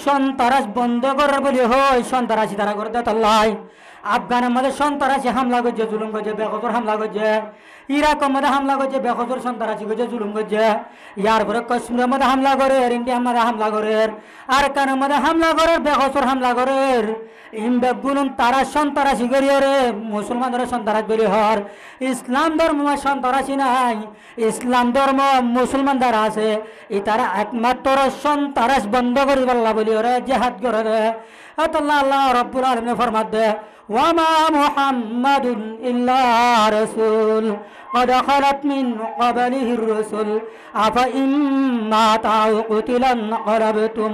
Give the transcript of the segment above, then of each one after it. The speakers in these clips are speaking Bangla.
সন্ত্রাস বন্ধ করার বলি হয় সন্ত্রাসী তারা করে দেয়। আফগানের মধ্যে সন্ত্রাসী হামলা করছে, জুলুম করছে, বেকসুর হামলা করছে। ইরাকের মধ্যে হামলা করছে, বেকসুর সন্ত্রাসী করছে, জুলুম করছে। ইয়ার পরে কাশ্মীরের মধ্যে হামলা করে, ইন্ডিয়ার মধ্যে হামলা করে, আর কানের মধ্যে হামলা করে, বেকসুর হামলা করে। ইমবেগুলুম তারা সন্ত্রাসী করিয়ে রে মুসলমানদের সন্ত্রাস করি হর। ইসলাম ধর্ম সন্ত্রাসী নাই, ইসলাম ধর্ম মুসলমান দ্বারা আছে। ই তারা একমাত্র সন্ত্রাস বন্ধ করি বল্লা বলি ওরে জেহাদ করে রে। আল্লাহ আল্লাহ রব্বুল আলামিন ফরমাত দে ওয়ামা মুহাম্মাদুন ইল্লা রাসূল قد خلت من قبله الرسل أفإن مات أو قتل انقلبتم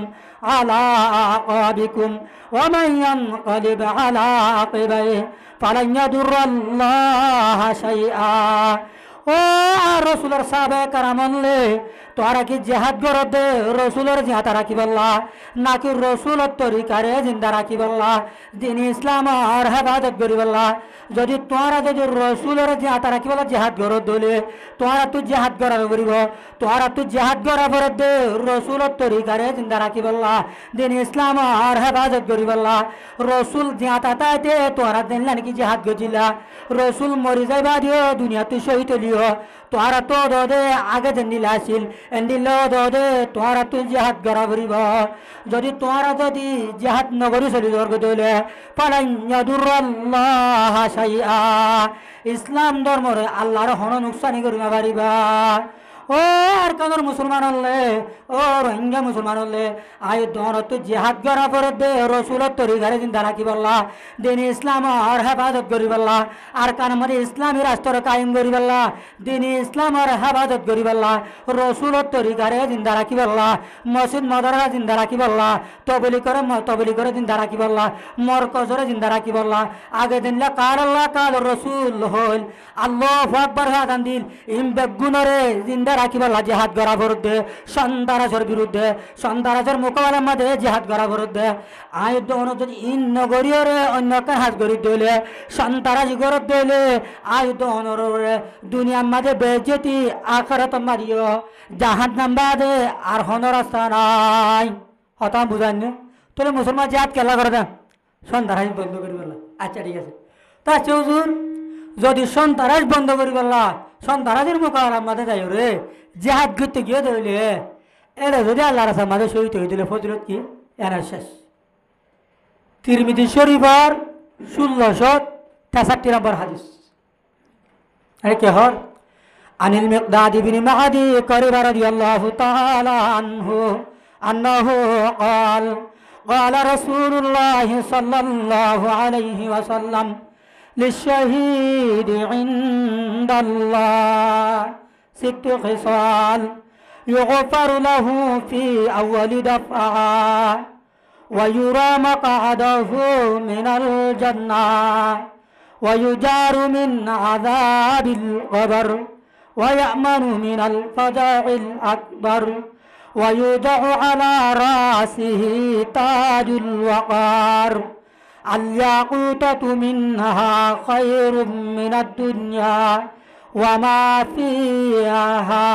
على أعقابكم ومن ينقلب على عقبيه فلن يضر الله شيئا ও আর রসুলের সাহাবে কারামলে তোরা কি জেহাদ করত দে রসুলের জিহাদ রাখি বললা নাকি রসুলের তরিকারে জিন্দা রাখি বললা দিন ইসলাম আর হেফাজত করি বললা। যদি তোরা যদি রসুলের জিহাদ রাখি বলা জেহাদ করত দলে তোরা তুই জেহাদ করার করিব, তোরা তুই জেহাদ করা পরে দে রসুলের তরিকারে জিন্দা রাখি বললা দিন ইসলাম আর হেফাজত করি বললা। রসুল জিহাদ আতাইতে তোরা দিন নাকি জেহাদ করছিলা, রসুল মরি যাইবা দিও দুনিয়া তুই শহীদ হলিও। তোরা তো দে আগে যে নীলা আসিল এন্দিল দে তোরা তুই জেহাদ করা করিব। যদি তোরা যদি জেহাদ নগরী চলি দর্গ দলে পালাইয়াদুরাল্লাহ শাইআ ইসলাম ধর্মরে আল্লাহর হন নুকসানি করিবা পারিবা। ও আর কানোর মুসলমান হলে ও রোহিঙ্গা মুসলমান হলে আয় দরত জেহাদ করা পরে দে রসুলের তরিকারে জিন্দা রাখি বললা দিন ইসলাম আর হেফাজত করি বললা। আর কান মানে ইসলামী রাষ্ট্র কায়েম করি বললা দিন ইসলাম আর হেফাজত করি বললা রসুলের তরিকারে জিন্দা রাখি বললা মসজিদ মদরসা জিন্দা রাখি বললা তবলি করে জিন্দা রাখি বললা মরকজরে জিন্দা রাখি বললা। আগে দিনলা কার আল্লাহ কার রসুল হল আল্লাহু আকবার হাদান দিন ইম বেগুনরে জিন্দা রাখি বললা জেহাদ করা বিরুদ্ধে সন্ত্রাসের বিরুদ্ধে সন্ত্রাসের মোকাবেলার মধ্যে জেহাদ করা বিরুদ্ধে আয় দোনো যদি ইন নগরীয়রে অন্যকে হাত করি দিলে সন্ত্রাসী করে দিলে আয় দোনরে দুনিয়ার মাঝে বেজতি আখরাত মারিও জাহাজ নাম্বাদে আর হন রাস্তা নাই। হতা বুঝান তোলে মুসলমান জেহাদ কেলা করে দেন সন্ত্রাস বন্ধ করি বললা। আচ্ছা ঠিক আছে তা চৌজুর যদি সন্ত্রাস বন্ধ করি বললা সন্ত্রাসের মোকাবেলার মাঝে যাই রে জেহাদ করতে গিয়ে ধরলে এটা যদি আল্লাহ রাস্তার মাঝে শহীদ হয়ে দিলে ফজিলত কি এরা শেষ। তিরমিজি শরীফের 1663 নম্বর হাদিস কে হর আনিল মিকদাদ ইবনে মাআদি কারিবা রাদিয়াল্লাহু তাআলা আনহু আন্নাহু قال قال رسول الله صلى الله عليه وسلم للشهيد عند الله 6 خصال يغفر له في أول دفعة ويرى مقعده من الجنة ويجار من عذاب القبر ويأمن من الفزع الأكبر ويوضع على رأسه تاج الوقار الياقوتة منها خير من الدنيا وما فيها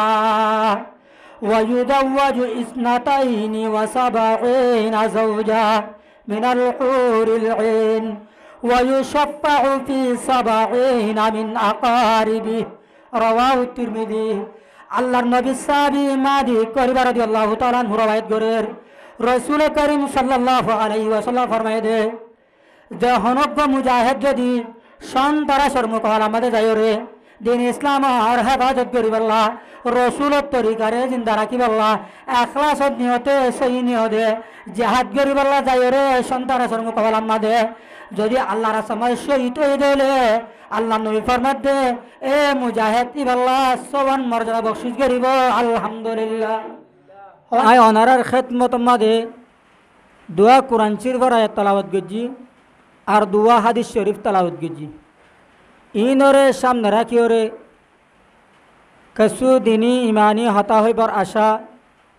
ويزوج 72 زوجا من الحور العين ويشفع في 70 من أقاربه رواه الترمذي। আল্লাহর নবী সাহাবী মাদি করিবা রাদিয়াল্লাহু তাআলা আনহু রওয়ায়াত করেন রাসূল করিম সাল্লাল্লাহু আলাইহি ওয়াসাল্লাম ফরমায় দে যে হনব্য মুজাহিদ যদি সন্ত্রাসের মোকাবেলার মাঝে যাই রে দিন ইসলাম আর হেফাজত করি বললা রসুলের তরিকারে জিন্দা রাখি বললা এখলাসত নিয়তে সেই নিয়তে জেহাদ করি বললা যাই রে সন্ত্রাসের মোকাবেলার মাঝে যদি আল্লাহ রাসমায় শহীদ হয়ে দিলে আল্লাহ নবী ফরমাত দে এ মুজাহিদ ইবাল্লাহ সওয়ান মর্যাদা বখশিশ করিব আলহামদুলিল্লাহ। আয় অনারার খেদমত মাঝে দোয়া কোরআন শরীফের আয়াত তেলাওয়াত করছি আর দোয়া হাদিস শরীফ তেলাওয়াত করছি ইনরে সামনে রাখি ওরে কসু দিনী ইমানি হতা হইবার আশা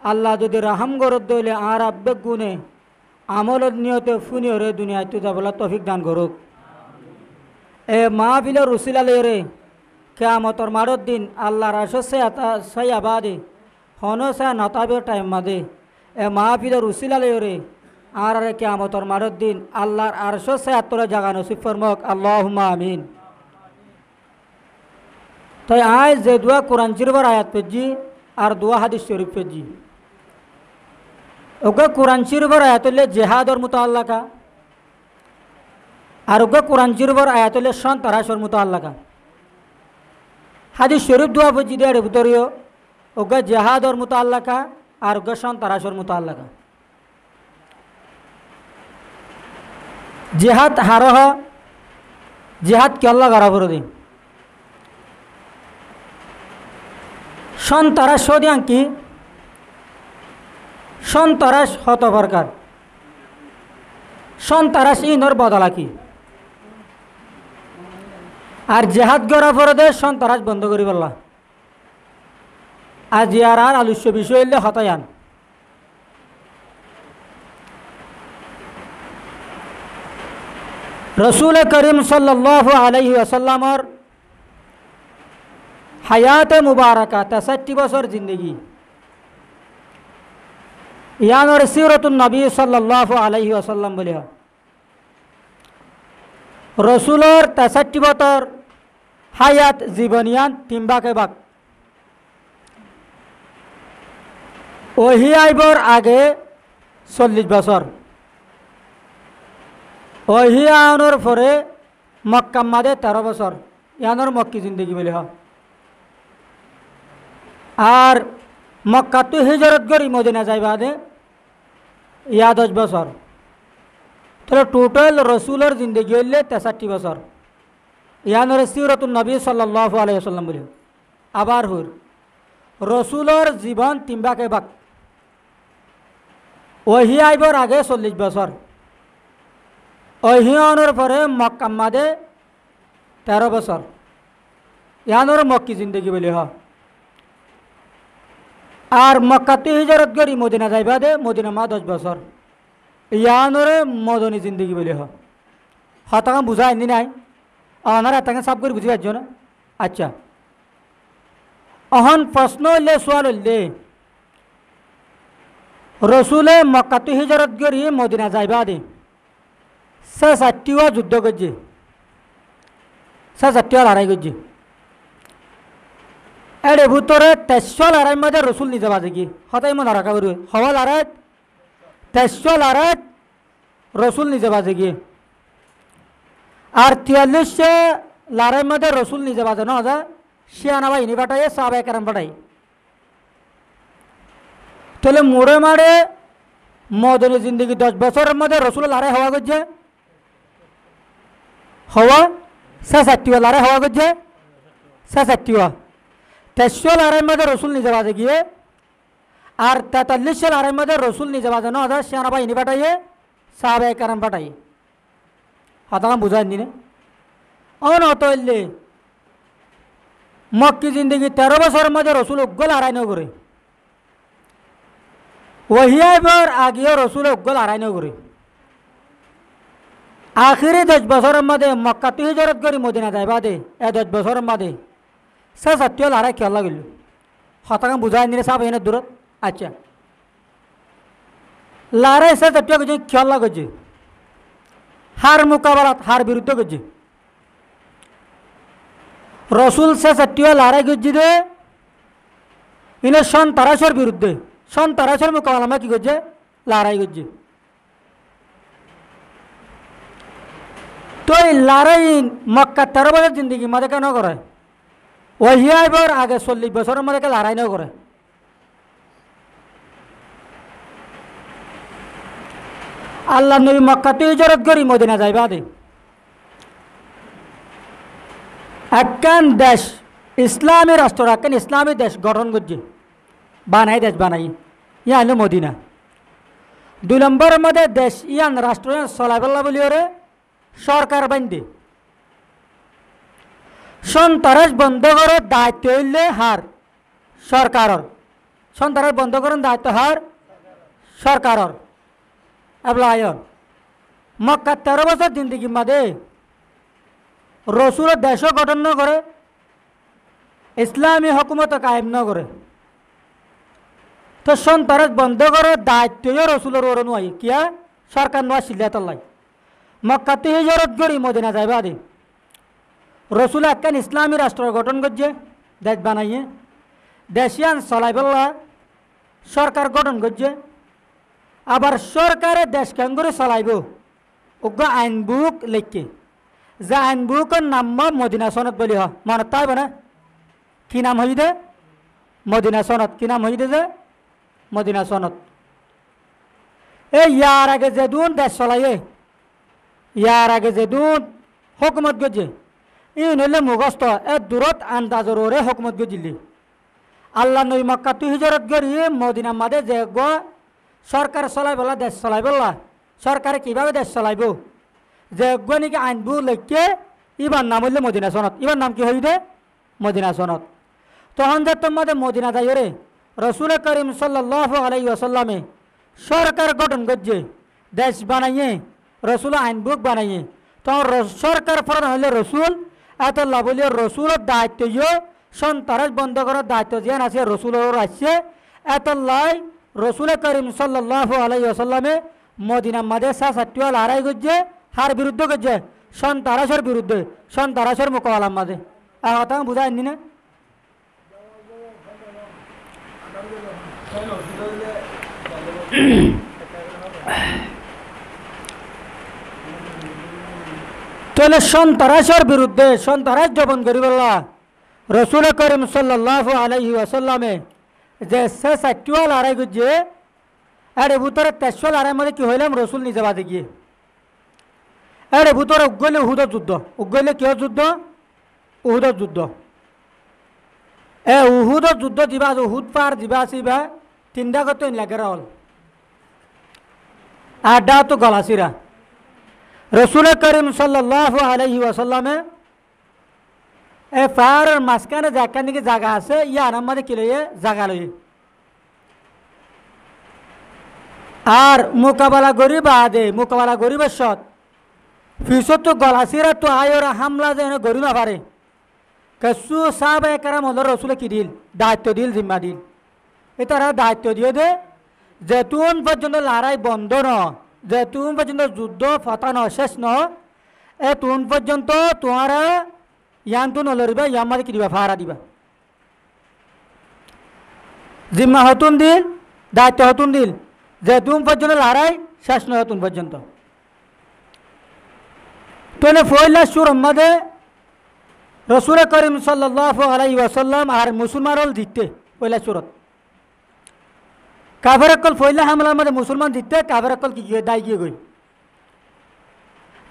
আল্লাহ যদি রাহাম গরত দইলে আর আব্বেক গুণে আমলত নিয়তে ফুনি ওরে দুনিয়াতে যাবলা তৌফিক দান করুক। এ মাহফিলের রুসিলালে রে কিয়ামতর মারত দিন আল্লাহর আশে সে আবাদে হন সে নতাবের টাইম মাদে এ মাহফিলের উসিলালে রে আর কিয়ামতের মারের দিন আল্লাহর আরশে ছায়াতলে জাগা নসিব ফরমাক আল্লাহুম্মা আমিন। তাই আজ যে দোয়া কোরআন শরীফের আয়াত পেজি আর দোয়া হাদিস শরীফ পেজি ওকে কোরআন শরীফের আয়াত হলে জেহাদর মুতাআল্লাকা আর ওকে কোরআন শরীফের আয়াত হলে সন্ত্রাসের মুতাআল্লাকা। হাদিস শরীফ দোয়া পেজি দেড় ভিতরেও ওকে জেহাদর মুতাআল্লাকা আর ওকে সন্ত্রাসের মুতাআল্লাকা। জেহাদ হারহ জেহাদ কেল্লা গারা করে দিন সন্ত্রাস দিয়াং কি সন্ত্রাস হত প্রকার সন্ত্রাস ইনর বদলা কি আর জেহাদ গড়া পরে দে সন্ত্রাস বন্ধ করি বললা আজ ইয়ার আর আলস্য বিষয় হইলে হতায়ান রসুল করিম সাল্লাল্লাহু আলাইহি ওয়াসাল্লামর হায়াতে মুবারকা ৬৩ বছর জিন্দগি ইয়ানোর সিরতুন নবী সাল্লাল্লাহু আলাইহি ওয়াসাল্লাম বলে রসুলর ৬৩ বছর হায়াত জীবনিয়ান তিনবাকে বাক ওহি আইবর আগে ৪০ বছর ওহি আনোর পরে মক্কা মাদে ১৩ বছর ইয়ানোর মক্কি জিন্দগি বলে আর মক্কা তো হিজরত করি মদিনা যাইবা দে ইয়া ১০ বছর তাহলে টোটাল রসুলের জিন্দগি হইলে ৬৩ বছর ইয়ানোর সিরতুন নবী সাল্লাল্লাহু আলাইহি ওয়াসাল্লাম বলে আবার হুর রসুলের জীবন তিনবাকে বাক ওহি আইবর আগে ৪০ বছর ওহি আনোর পরে মক্কা মাদে ১৩ বছর ইয়ানোর মক্কি জিন্দগি বলে আর মক্কাতে হিজরত করি মদিনা যাইবা দে মদিনা মা ১০ বছর ইয়ানোরে মদনী জিন্দগি বলে হতাকা বুঝা আইনি নাই অনার এতাকে সাফ করে বুঝি পারছ না। আচ্ছা অহন প্রশ্ন হইলে সোয়াল হইলে রসুলে মক্কাতে হিজরত করি মদিনা যাইবা দে সে ৪টিও যুদ্ধ করছে সে ৪টিও লড়াই করছে এর ভিতরে ২৩ লড়াই মধ্যে রসুল নিজে বাজে কি হতাই মনে রাখা করি হওয়া লড়াই ২৩ লড়াই রসুল নিজে বাজে কি আর ৪৩ লড়াই মধ্যে রসুল নিজে বাজে না যা শিয়ানা বাহিনী পাঠাই সাহাবায়ে কেরাম পাঠাই তাহলে মোড়ে মারে মদনী জিন্দগি ১০ বছরের মধ্যে রসুল লড়াই হওয়া করছে হওয়া সে ৪টিও লড়াই হওয়া করছে সে ৪টিও ২৩ লড়াইয়ের মধ্যে রসুল নিজে বাজে গিয়ে আর ৪৩ লড়াইয়ের মধ্যে রসুল নিজে বাজে না সেনা বাহিনী পাঠাইয়ে সাহাবায়ে কেরাম পাঠাই হতাম বুঝাই নি অন হত হইলে মক্কি জিন্দগি ১৩ বছরের মধ্যে রসুল উগ্র লড়াই ন করে ওহিয়াইবার আগেও রসুল উগ্র লড়াই ন করে আখিরি ১০ বছরের মধ্যে মক্কা তুই হিজরত করি মদিনা যাইবা দে ১০ বছরের মধ্যে সে ৪টিও লড়াই খেয়াল লাগিল হতাকাম বুঝাই নিলে সাব এনে দূরত। আচ্ছা লড়াই সে ৪টিও কিছু খেয়াল লাগছে হার মোকাবেলাত হার বিরুদ্ধে করছে রসুল সে ৪টিও লড়াই করছে দে ইনে সন্ত্রাসের বিরুদ্ধে সন্ত্রাসের মোকাবেলা কি করছে লড়াই করছে তো এই লড়াই মক্কা ১৩ বছর জিন্দগি মাঝে কেন করে ওহিয়াইবার আগে ৪০ বছরের মধ্যে লড়াই ন করে আল্লাহ নবী মক্কাতে হিজরত করি মদিনা যাইবা দে একখান দেশ ইসলামী রাষ্ট্র একখান ইসলামী দেশ গঠন করছে বানাই দেশ বানাই ইয়া হলো মদিনা ২ নম্বরের মধ্যে দেশ ইয়ান রাষ্ট্র চলাই পেলা বলি ওরে সরকার বান্ধে সন্ত্রাস বন্ধ করার দায়িত্ব হইলে হার সরকারের সন্ত্রাস বন্ধ করার দায়িত্ব হার সরকারের এবলায়ন মক্কা ১৩ বছর জিন্দগি মাদে রসুলের দেশও গঠন ন করে ইসলামী হকুমত কায়েম ন করে তো সন্তারাজ বন্ধ করার দায়িত্বও রসুলের ওর নয় কিয়া সরকার নোয়া সিল্লাতল্লাই মক্কাতে হিজরত গড়ি মদিনা যাইবা আদি রসুল একখান ইসলামী রাষ্ট্র গঠন করছে দেশ বানাইয়ে দেশিয়ান চলাইবেলা সরকার গঠন করছে আবার সরকারে দেশ কেন করে চলাইব ওগ্য আইন বুক লিখকে যে আইন বুকের নাম মদিনা সনদ বলি হ মনত পাইব না কি নাম হই দে মদিনা সনদ কি নাম হই দে যে মদিনা সনদ ইয়ার আগে যে দুন দেশ চলাইয়ে ইয়ার আগে যে দুন হুকুমত গজে ই নইলে মুগস্ত দূরত আন্দাজর ওরে হুকুমত গজিলি আল্লাহ নই মক্কা তুই হিজরত গড়ি মদিনা মাদে যে গ সরকার চলাই বলা দেশ চলাই বলা সরকারে কিভাবে দেশ চলাইব যে গ নাকি আইনবু লেখকে ইবার নাম হইলে মদিনা সনদ ইবার নাম কি হই দে মদিনা সনদ তখন যে তোমাদের মদিনা যাই রে রসুল করিম সাল্লাল্লাহু আলাইহি ওয়াসাল্লামে সরকার গঠন করছে দেশ বানাইয়ে রসুল আইন বুক বানাইয়ে তখন সরকার প্রধান হইলে রসুল এত লাভলি রসুলের দায়িত্ব সন্তারাজ বন্ধ করার দায়িত্ব যেন আছে রসুলের আসছে এত লাই রসুল করিম সাল্লাল্লাহু আলাইহি ওয়াসাল্লামে মদিনা মাদে সাতটিও লড়াই করছে হার বিরুদ্ধে করছে সন্তারাসের বিরুদ্ধে সন্তারাসের মোকাবেলার মাঝে কথা বুঝায়নি না তাহলে সন্তারাসের বিরুদ্ধে সন্তারাস জবন করি বললা রসুল করিম সাল্লাল্লাহু আলাইহি ওয়াসাল্লামে যে সে সাতটিও লড়াই করছে আরে ভূতরে 13 লড়াইয়ের মধ্যে কি হইলাম রসুল নিজে বাদে গিয়ে আরে ভূতরে উগলে উহুদের যুদ্ধ উগলে কিয় যুদ্ধ উহুদের যুদ্ধ উহুদের যুদ্ধ দিবা উহুদ পার দিবা আসিবা 3টা করতে লাগে হল 8টা তো গলাসিরা রসুল করিম সাল্লাল্লাহু আলাইহি ওয়াসাল্লামে পাহাড়ের মাঝখানে যাকার নাকি জায়গা আছে ইয়ার আমাদের কি লইয়ে জায়গা লইয়ে আর মোকাবেলা করি বাদে মোকাবেলা করিবার সৎ ফিসত তো গলাসিরা তো আয়র হামলা যেন গরি না পারে কসু সাহাব একরাম হল রসুলে কি দিল দায়িত্ব দিল জিম্মা দিল এটারা দায়িত্ব দিয়ে দে যেতুন পর্যন্ত লড়াই বন্ধ ন যেতুন পর্যন্ত যুদ্ধ ফতানো শেষ ন এতুন পর্যন্ত তোমারা ইয়ান তো নলরিবা ইয়ার মাঝে কি দিবা ভাড়া দিবা জিম্মা হতুন দিল দায়িত্ব হতুন দিল যেতুন পর্যন্ত লড়াই শেষ নয় হতুন পর্যন্ত তোনে ফয়লা সুর মাদে রসুল করিম সাল্লাল্লাহু আলাইহি ওয়াসাল্লাম আর মুসলমান হল জিততে পয়লা সুরত কাফের অকল ফয়লা হামলার মধ্যে মুসলমান জিততে কাফের অকল কি গিয়ে দায় গিয়ে গই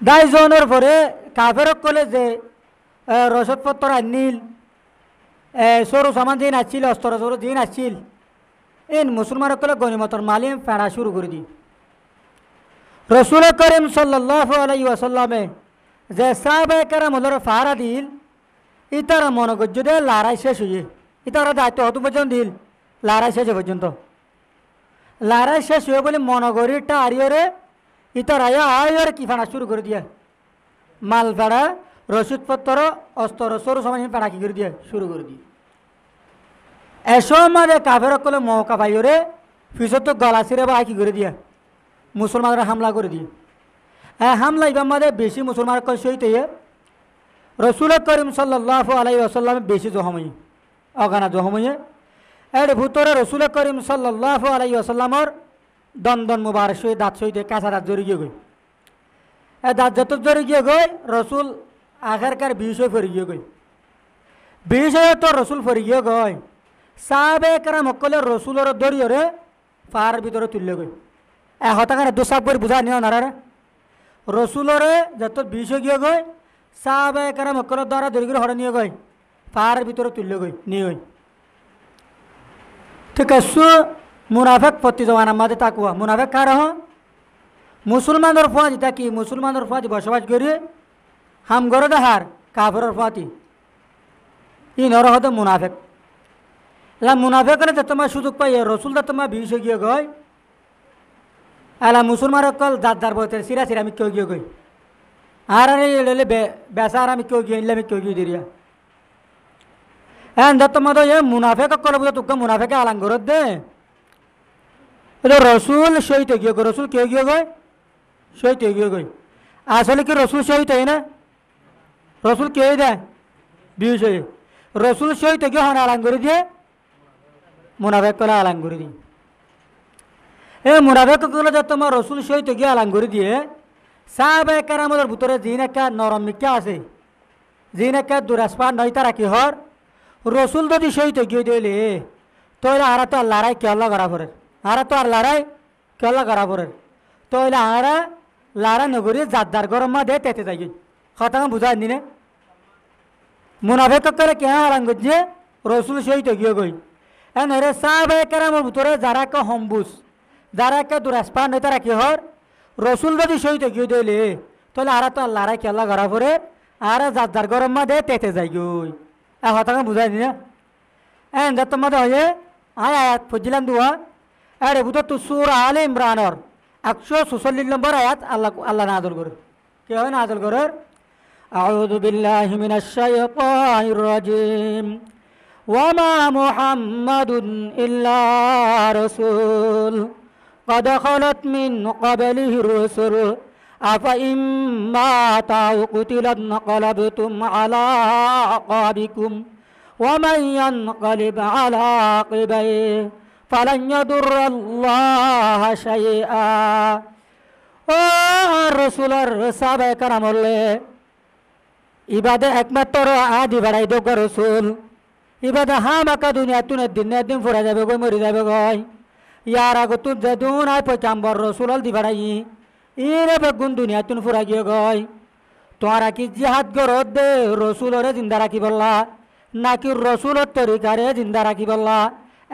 দায় জনের পরে কাফের অকলে যে রসদপত্র আনিল সরু সামান দিন আসছিল অস্ত্র সরু দিন আসছিল এই মুসলমান অকলে গনিমতর মালিম ফেরা শুরু করে দি রসুল করিম সাল্লাল্লাহু আলাইহি ওয়াসাল্লামে যে সাহাবা কেরাম হল ফাহারা দিল ইতারা মনে করছে দে লড়াই শেষ হয়ে ইতারা দায়িত্ব হতো পর্যন্ত দিল লড়াই শেষ পর্যন্ত লড়াই শেষ হয়ে বলে মনে করি টারিয়রে ইতারা আয়রে কি ফানা শুরু করে দিয়ে মাল ফাড়া রসিদপত্র অস্ত্র সরু সমাজ ফাড়া কি করে দিয়ে শুরু করে দিয়ে এসময় কাফের কলে মৌকা পাইরে ফিসত তো গলা ছিঁড়ে বা কি করে দিয়ে মুসলমানরা হামলা করে দিয়ে হামলা ইবার মাঝে বেশি মুসলমান সহিত রসুল করিম সাল্লাল্লাহু আলাইহি ওয়াসাল্লাম বেশি জহমই অগানা জহমই এর ভিতরে রসুল করিম সাল্লাল্লাহু আলাইহি ওয়াসাল্লামর দন্দন মুবারক সহিত দাঁত সহিত কাঁচা দাঁত জড়ি গিয়ে গই দাঁত যত জড়ি গিয়ে গই রসুল আখেরকার বিষয় ফরি গিয়ে গই বিষয় তো রসুল ফরি গিয়ে গই সাহাবে কেরাম সকলে রসুলের দরিয়রে পাহাড়ের ভিতরে তুললে গই হতাকারে দুসাব করে বুঝা নিও নারে রসুলরে যত বিষয় গিয়ে গই সাহাবে কেরাম সকলের দ্বারা দড়ি করে হরে নিয়ে গই পাহাড়ের ভিতরে তুললে গই নিয়ে গই ঠিক আছে মুনাফেক প্রতি জমানার মাঝে তাকুয়া মুনাফেক কার হ মুসলমানের ফাঁজ এটা কি মুসলমানের ফাঁজ বসবাস করি হামগর দেহার কাফের ফাঁতি ই নর হতে মুনাফেক এলা মুনাফেকের যে তোমার সুযোগ পাই রসুল দা তোমার বিষ গিয়ে গই এলা মুসলমান কল দাঁত দার বইতে সিরা সিরা আমি কেউ গিয়ে গই আর এলে বেসা আর আমি কেউ গিয়ে নিলে আমি কেউ গিয়ে দিরিয়া তোমার মুনাফেক কল বুঝে তোকে মুনাফেকে আলাঙ্গর দে এটা রসুল শহীদ গিয়ে গো, রসুল কেউ গিয়ে গয় শহীদ গিয়ে গই। আসলে কি রসুল শহীদ হয় না? রসুল কে দেয় বিয়ে শহীদ। রসুল শহীদ গিয়ে হন আলান করে দিয়ে মুনাফেক করে আলান করে দিই। এই মুনাফেক করলে যে তোমার রসুল শহীদ গিয়ে আলান করে দিয়ে সাহাবে কেরামতের ভিতরে জিন একটা নরম মিকা আছে, জিন একটা দুরাসপা নয় তারা কি হর রসুল যদি শহীদ গিয়ে দিলে তৈলে আরা তো আল্লাহরাই কেল্লা করা পড়ে, আরা তো আল্লাহরাই কেল্লা করা পড়ে, তৈলে আরা লারা নগরী জাদ্দার গরম মা দে তেতে যাই কথা বুঝা নি না। মুনাফেক করে কে আলান করছে রসুল শহীদ গিয়ে গই। এনে সাহাবে কেরামের ভিতরে যারা একটা হম্বুস, যারা একটা দুরাসপা নয় তারা কি হর রসুল যদি শহীদ গিয়ে দিলে তাহলে আরা তো আল্লাহরাই কেল্লা করা পড়ে, আরা জাদ্দার গরম মা দে তেতে যাই গই। কথা বুঝাই নি না। এনে তোমাদের হয়ে আয় আয়াত ফজিলাম দুয়া আরে বুঝো তো সূরা আলে ইমরানের 146 নম্বর আয়াত আল্লাহ নাযিল করে। কে হয় নাযিল করে? আউযু বিল্লাহি মিনাশ শাইতানির রাজিম ওয়া মা মুহাম্মাদুন ইল্লা রাসূল قد خلت من قبله الرسل أفإن مات أو قتل انقلبتم على أعقابكم ومن ينقلب على عقبيه فلن يضر الله شيئا. ও রসুলের সাহাবায়ে কেরাম বললে ইবাদে একমাত্র আদি বাড়াই দোগ রসুল ইবাদে হামাকা দুনিয়া তুনে দিন দিন ফুরা যাবে গই মরি যাবে গই ইয়ার আগ তুন যেদুন আয় পয়চাম্বর রসুল দি বাড়াই ইরে বেগুন দুনিয়া তুন ফুরা গিয়ে গই। তোরা কি জিহাদ গরদ দে রসুলরে জিন্দা রাখি বললা নাকি রসুলের তরিকারে জিন্দা রাখি বললা?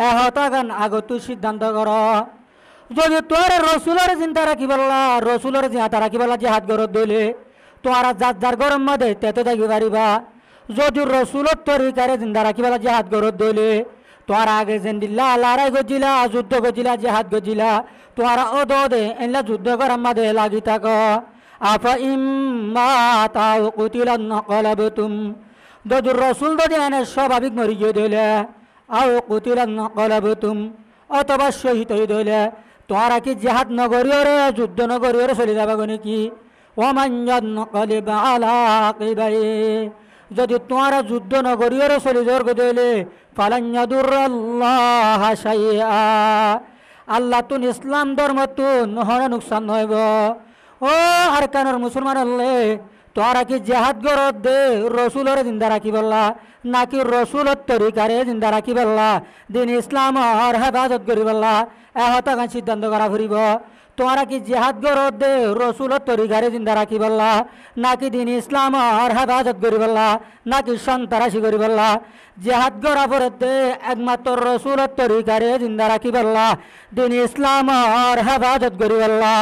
এহতাগান আগত সিদ্ধান্ত কর। যদি তোর রসুলের চিন্তা রাখি বললা রসুলের জিহাতা রাখি বললা জিহাদ গরদ দইলে তোরা যার যার গরম মধ্যে তেতে থাকি পারিবা। যদি রসুলের তরিকারে জিন্দা রাখি বলা জিহাদ গরদ দইলে তোরা আগে যেন দিল্লা লড়াই গজিলা যুদ্ধ গজিলা জিহাদ গজিলা তোরা ওদো দে এনলা যুদ্ধ গরম মধ্যে লাগি থাক। আফা ইম্মা তাও কুতিলান নকলাবতুম যদি রসুল যদি এনে স্বাভাবিক মরি গিয়ে দিলে আও কুতিলান নকলাবতুম অথবা শহীদ হয়ে দিলে তোরা কি জিহাদ নগরীয়রে যুদ্ধ নগরীয়রে চলে যাবে নাকি? ওমান নকলিব আলা আকিবাই যদি তোরা যুদ্ধ নগরীয়রে চলে যাওয়ার দিলে ফালান ইয়াদুরুল্লাহ শাইআ আল্লাহ তুন ইসলাম ধর্ম তুন নহরে নুকসান নইব। ও আর কানোর মুসলমান হলে তোরা কি জেহাদ গরদ দে রসুলের জিন্দা রাখি বললা নাকি রসুলের তরিকারে জিন্দা রাখি বললা দিন ইসলামর হেফাজত করি বললা? এহতাগান সিদ্ধান্ত করা ফুরিব। তোরা কি জেহাদ গরদ দে রসুলের তরিকারে জিন্দা রাখি বললা নাকি দিন ইসলামর হেফাজত করি বললা নাকি সন্ত্রাসী করি বললা? জেহাদ গড়া পরে দে একমাত্র রসুলের তরিকারে জিন্দা রাখি বললা দিন ইসলামর হেফাজত করি বললা।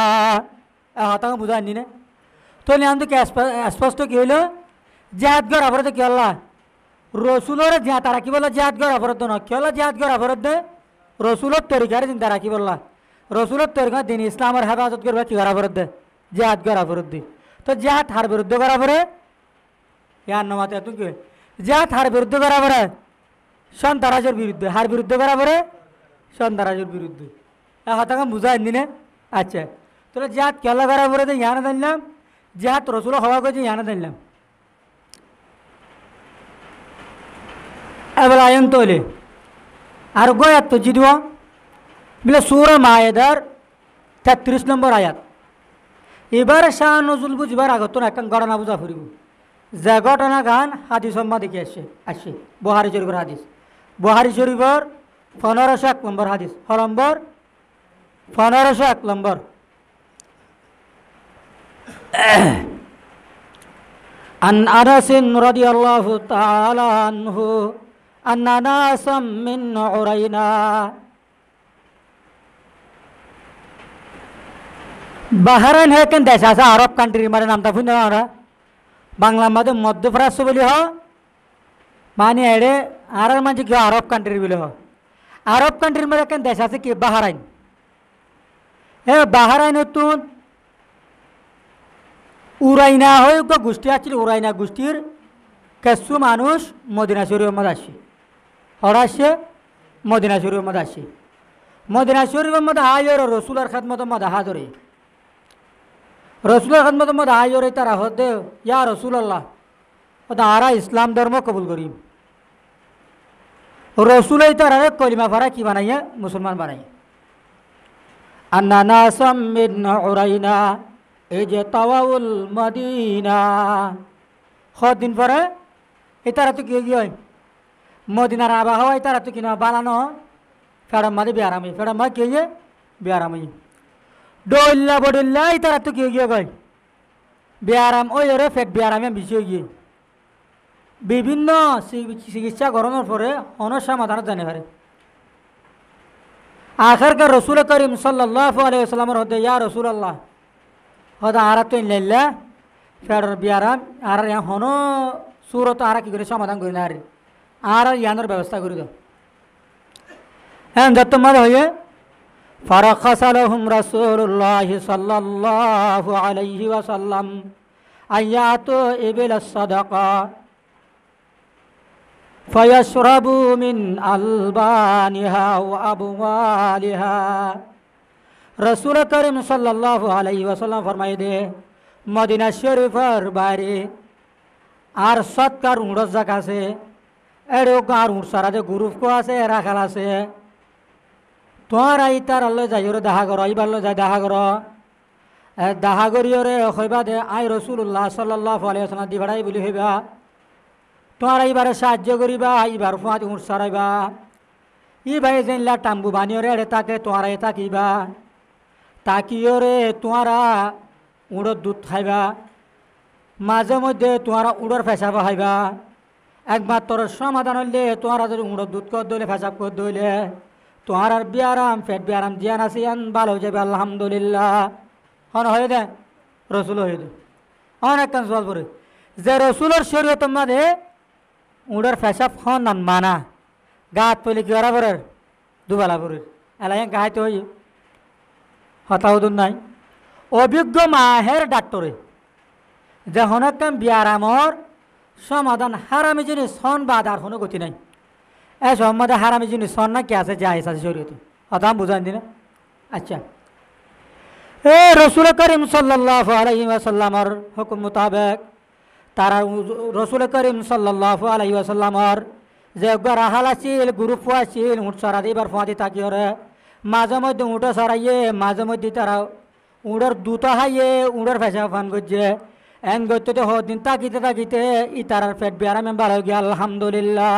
এহতাগান বুঝানি না। তো নিয়ে স্পষ্ট কি হইল জেহাদ গড় অপরাধ কি হল্লা রসুলের জিহাদ রাখি বললা জেহাদ গড় অপরাধ ন কি হল্লা জেহাদ গড় অপরাধ দে রসুলের তরিকারে চিন্তা রাখি বললা রসুলের তরিকা দিন ইসলামের হেফাজত করবে কি করা অপরাধ দে জেহাদ গড় অপরাধ দি। তো জেহাদ হার বিরুদ্ধে করা পরে ইয়ার নমাতে তুমি কি জেহাদ হার বিরুদ্ধে করা পরে সন্ত্রাসের বিরুদ্ধে হার বিরুদ্ধে করা পরে সন্ত্রাসের বিরুদ্ধে হতাকাম বুঝাই নি না। আচ্ছা তাহলে জেহাদ কেলা করা পরে তো ইয়ানা জানলাম জেহাদ রসুল হওয়া করছে ইয়ানা জানলাম। এবার আয়ন তোলে আর গোয়াত তো জিদুয়া বলে সূরা মায়েদার 33 নম্বর আয়াত। এবার শাহ নজরুল বুঝবার আগত একটা ঘটনা বুঝা ফুরিব যে ঘটনা গান হাদিস সম্মা দেখে আসে বুখারী শরীফের হাদিস বুখারী শরীফের 1501 নম্বর হাদিস নম্বর 1501 নম্বর। عن أنس رضي الله تعالى عنه أن ناسا من عرينا বাহারাইন হেকেন দেশ আছে আরব কান্ট্রির মানে নামটা শুনে আমরা বাংলা মধ্যে মধ্যপ্রাচ্য বলি হ মানে এড়ে আর মাঝে কি আরব কান্ট্রির বলি হ আরব কান্ট্রির মধ্যে কেন দেশ আছে কি বাহারাইন। বাহারাইন তুন উরাইনা হয়ে গোষ্ঠী আছিল উরাইনা গোষ্ঠীর কিছু মানুষ মদিনা শরীফের মধ্যে আসে হরা আসে মদিনা শরীফের মধ্যে আসে মদিনা শরীফের মধ্যে আয়র রসুলের খাদমত মধ্যে হাজরে রসুলের খাদমত মধ্যে আয়রে তারা হতে ইয়া রসুল আল্লাহ ওটা আরা ইসলাম ধর্ম কবুল করি রসুল তারা কলিমা ফারা কি বানাইয়ে মুসলমান বানাইয়ে আন্না সামিন উরাইনা এই যে তাওয়াউল মদিনা দিন পরে এই তারা তো কি হয় মদিনার আবহাওয়া তারা তো কিনা বানানো ফেড়াম মাঝে বেয়ারামি ফেড়াম মা কে বেয়ারামি ডল্লা বডল্লা এই তারা তো কি গিয়ে গয় বেয়ারাম ওই ওরে ফেট বেয়ারামে বেশি হয়ে গিয়ে বিভিন্ন চিকিৎসা করানোর পরে অনেক সমাধানত জানে পারে আখেরকার রসুল করিম সাল্লাল্লাহু আলাইহি ওয়াসাল্লামের হতে ইয়া রসুল আল্লাহ হদা আরা তো ইল্লা ফের বিয়ারাম আর হন সুরত আরা কি করে সমাধান করি না আর ইয়ানোর ব্যবস্থা করে দাও হ্যাঁ যত মাদ হয়ে ফারাখাসালাহুম রাসূলুল্লাহ সাল্লাল্লাহু আলাইহি ওয়াসাল্লাম আয়াতু ইবিলাস সাদাকা ফায়াশরাবু মিন আলবানিহা ওয়া আবওয়ালিহা রসুল করিম সাল্লাল্লাহু আলাইহি ওয়াসাল্লাম ফরমাই দে মদিনা শরীফের বাইরে আর সৎকার উড়স জাক আছে এড়ো আর উড় সারা যে গ্রুপ কো আছে রাখাল আছে তোমার আই তার আল্লাহ যাই ওরে দেখা করো এইবার যাই দেখা করো দেখা করিওরে হইবা দে আই রসুল্লাহ সাল্লাল্লাহু আলাইহি ওয়াসাল্লাম দি ভাড়াই বলি হইবা তোমার এইবারে সাহায্য করিবা এইবার ফুয়াত উড় সারাইবা ই ভাই যেনলা টাম্বু বানিওরে এড়ে তাকে তোমার আই তাকিবা তাকিওরে তোমারা উড়োর দুধ খাইবা মাঝে মধ্যে তোমারা উড়োর ফেসাব খাইবা একমাত্র সমাধান হইলে তোমারা যদি উড়োর দুধ কর দইলে ফেসাব কর দইলে তোমার আর বিয়ারাম ফেট বিয়ারাম জিয়ান আসিয়ান ভালো হয়ে যাবে আলহামদুলিল্লাহ হন হয়ে দে রসুল হয়ে দে অনেক কান সওয়াল করে যে রসুলের শরীয়তের মাঝে উড়োর ফেসাব হন নান মানা গাত পইলে কি ওরা করে দুবেলা করে এলাই গাইতে হই হতাহতুন নাই অভিজ্ঞ মাহের ডাক্তরে যে হনকাম বিয়ারামর সমাধান হারামি জিনিস সন বাদ আর কোনো গতি নাই এই সম্বন্ধে হারামি জিনিস সন না কি আছে জায়েজ আছে শরীয়তে হতাম বুঝান দিনে আচ্ছা এ রসুল করিম সাল্লাল্লাহু আলাইহি ওয়াসাল্লামর হুকুম মোতাবেক তারা রসুল করিম সাল্লাল্লাহু আলাইহি ওয়াসাল্লামর যে একবার রাহাল আছিল গ্রুপ আছিল উঠ সারা দিবার ফুয়াদি তাকিওরে মাঝে মধ্যে উঠো সরাইয়ে মাঝে মধ্যে তারা উড়োর দুটো হাইয়ে উড়োর ফেসা ফান করছে এন করতে দিন তাকিতে তাকিতে ই তারার পেট বিয়ারামে ভালো গিয়ে আলহামদুলিল্লাহ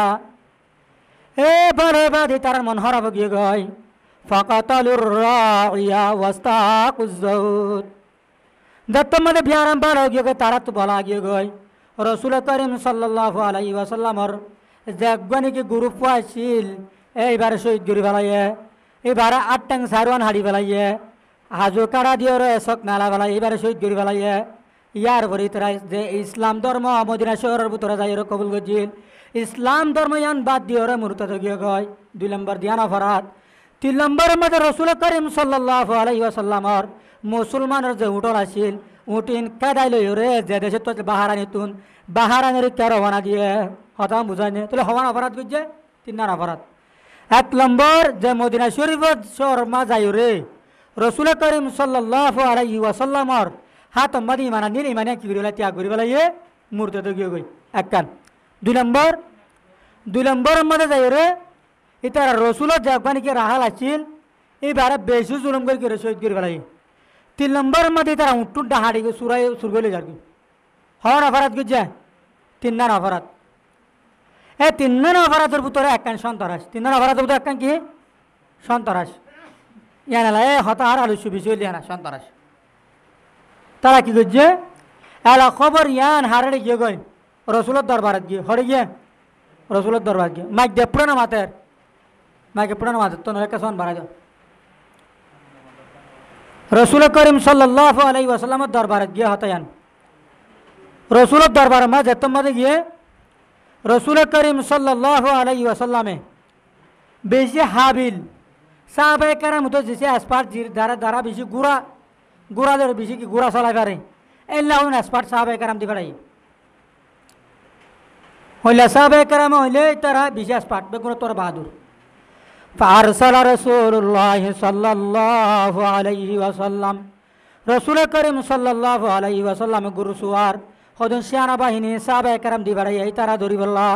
এ বলে বাদি তার মন হরাব গিয়ে গয় ফাকাতালুর রাইয়া ওয়াস্তাকুজ যাউদ যত মধ্যে বিয়ারাম ভালো গিয়ে গয় তারা তো বলা গিয়ে গয় রসুল করিম সাল্লাল্লাহু আলাইহি ওয়াসাল্লামর যে গণিকে গ্রুপ আছিল এইবারে শহীদ গরি ফেলাইয়ে এবারে 8 টাং সারওয়ান হাড়ি ফেলাইয়ে হাজু কাড়া দিয়ে রে শোক নালা ফেলাই এবারে শহীদ গরি ফেলাইয়ে ইয়ার পরে তারা যে ইসলাম ধর্ম মদিনা শহরের ভিতরে যাই কবুল করছিল ইসলাম ধর্ম ইয়ান বাদ দিয়ে ওরা মুরতাদ গিয়ে গয় 2 নম্বর দিয়ান অপরাধ 3 নম্বরের মধ্যে রসুল করিম সাল্লাল্লাহু আলাইহি ওয়াসাল্লামর মুসলমানের যে উটল আছিল উটিন কাদাই লই রে যে দেশে তো বাহারানিতুন বাহারানের কে রওনা দিয়ে হতাম বুঝাইনে তাহলে হওয়ান অপরাধ করছে 3 নম্বর অপরাধ 1 নম্বর যে মদিনা শরীফের শহর মা যাই রে রসুল করিম সাল্লাল্লাহু আলাইহি ওয়াসাল্লামর হাত মাদি মানা নিন মানে কি করিলা ত্যাগ করি বেলাইয়ে মুরতাদ গিয়ে গই এক কান 2 নম্বরের মধ্যে যাই রে ইতারা রসুলের জাগবানিকে রাহাল আছিল এইবারে বেশি জুলুম করে শহীদ করে বেলাই 3 নম্বরের মধ্যে তারা উঠটুট ডাহাড়ি সুরাই সুরগলে যার হওয়ার অপরাধ করছে 3 নম্বর অপরাধ এই 3 নম্বর অপরাধের ভিতরে একখান সন্ত্রাস 3 নম্বর অপরাধের ভিতরে একখান কি সন্ত্রাস ইয়ানালা এ হতাহার আলস্য বিষয় লিয়ানা সন্ত্রাস তারা কি করছে এলা খবর ইয়ান হারে গিয়ে গই রসুলের দরবারে গিয়ে হরে গিয়ে রসুলের দরবার গিয়ে মাইক দে পুরানো মাতের মাইকে পুরানো মাতের তো নয় কেসন বাড়াই দাও রসুল করিম সাল্লাল্লাহু আলাইহি ওয়াসাল্লামের দরবারে গিয়ে হতায়ান রসুলের দরবারে মা যেত মাঝে গিয়ে রসুল করিম সাল্লাল্লাহু আলাইহি ওয়াসাল্লামে বেশি হাবিল সাহাবায়ে কেরাম মতো যেসে এক্সপার্ট দ্বারা দ্বারা বেশি গুড়াদের বেশি কি গুড়া চলাই পারে এল্লা হন এক্সপার্ট সাহাবায়ে কেরাম দি পারাই হইলে সাহাবায়ে কেরাম হইলে তারা বেশি এক্সপার্ট বেগুন তোর বাহাদুর فأرسل رسول الله صلى الله عليه وسلم رسول كريم صلى الله عليه وسلم গুরুসুয়ার হদন সেনা বাহিনী সাহাবায়ে কেরাম দিবারাই এই তারা ধরি বললা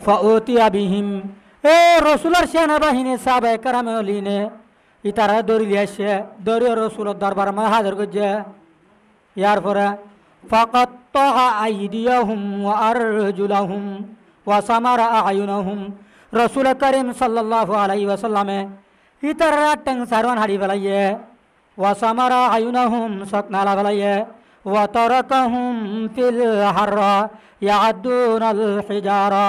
ফাউতিয়া বিহিম এ রসুলের সেনা বাহিনী সাহাবায়ে কেরাম লিনে ইতারা ধরি লিয়াছে ধরি রসুলের দরবার মে হাজির করছে ইয়ার পরে ফাকাত্তা আইদিয়াহুম ওয়া আরজুলাহুম ওয়া সামারা আয়ুনাহুম রসুল করিম সাল্লাল্লাহু আলাইহি ওয়াসাল্লামে ইতারা টং সারওয়ান হারি ফেলাইয়ে ওয়া সামারা আয়ুনাহুম সকনালা ফেলাইয়ে ওয়া তারাকাহুম ফিল হাররা ইয়াদুনাল হিজারা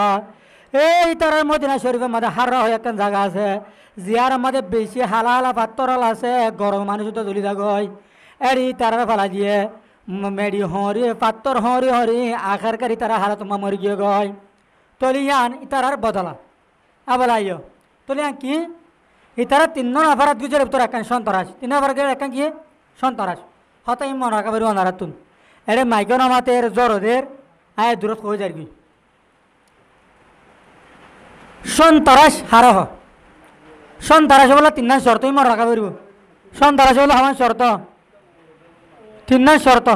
এই তারার মদিনা শরীফের মধ্যে হাররা হয় একটা জায়গা আছে জিয়ার মধ্যে বেশি হালালা পাত্তরাল আছে গরম মানুষ তো জ্বলি থাকয় এরি তারার ফেলা দিয়ে মেডি হরি পাত্তর হরি হরি আখার কারি তারা হালা তোমার মরি গিয়ে গয় তলিয়ান ইতারার বদলা আবলাইও তলিয়ান কি ইতারা তিন নাফারাত গুজরে তোর একান সন্তরাস তিন নাফার গেলে একান কি সন্তরাস হতাই মন রাখা পারি অনারাত তুন এরে মাইকন আমাদের জরদের আয় দূরত হয়ে যার কি সন্তরাস হারহ সন্তরাস বলে তিন নাম শর্তই মন রাখা পারিব সন্তরাস বলে আমার শর্ত তিন নাম শর্ত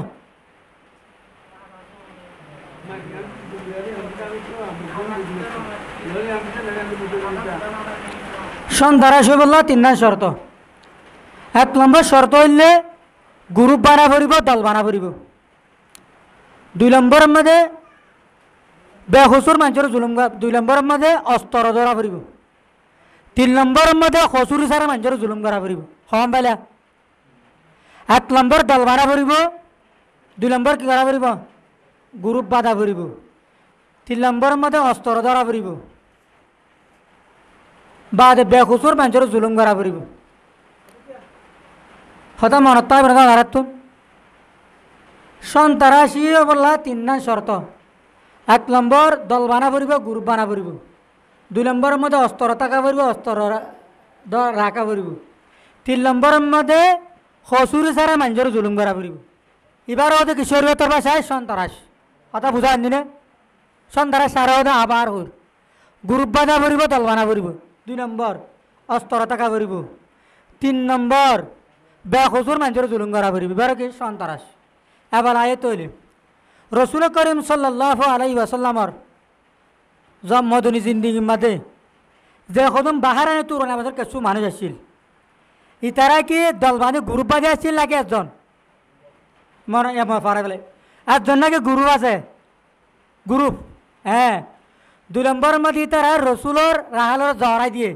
সন্তারাশি বললা তিন নাম শর্ত এক নম্বর শর্ত হইলে গ্রুপ বানা পড়ব দল বানা পড়ব দুই নম্বরের মধ্যে বেহসুর মানুষের জুলুম দুই নম্বরের মধ্যে অস্ত্র ধরা পড়ব তিন নম্বরের মধ্যে হসুর সারা মানুষের জুলুম করা পড়ব হম পাইলা এক নম্বর দল বানা পড়ব দুই নম্বর কি করা পড়ব গ্রুপ বাঁধা পড়ব তিন নম্বরের মধ্যে অস্ত্র ধরা পড়ব বাদে বেখুসুর মানুষের জুলুম করা পড়ব হতা মনত তাই বলে দাঁড়াত সন্তারাশি বললা তিন নাম শর্ত এক নম্বর দল বানা পড়ব গ্রুপ বানা পড়ব দুই নম্বরের মধ্যে অস্ত্র থাকা পড়ব অস্ত্র রাখা পড়ব তিন নম্বরের মধ্যে হসুরি সারা মানুষের জুলুম করা পড়ব এবার ওদের কিশোরীয়তর ভাষায় সন্তারাস কথা বুঝা আনি না সন্তারাস সারা ওদের আবার হর গ্রুপ বাঁধা পড়ব দল বানা পড়ব দুই নম্বর অস্ত্র থাকা পড়ব তিন নম্বর বেখসুর মানুষের জুলুম করা পড়ব এবার কি সন্তারাস এবার আয়ে তৈরি রসুল করিম সাল্লাল্লাহু আলাইহি ওয়াসাল্লামর মদনী জিন্দিগির মাঝে যে কদম বাহারানে তুরন আমাদের কিছু মানুষ আসছিল ইতারা কি দল বাঁধে গ্রুপ বাঁধে আসছিল নাকি একজন মনে পারা গেলে একজন নাকি গ্রুপ আছে গ্রুপ হ্যাঁ দুই নম্বরের মধ্যে তারা রসুলোর রাহালোর জহরাই দিয়ে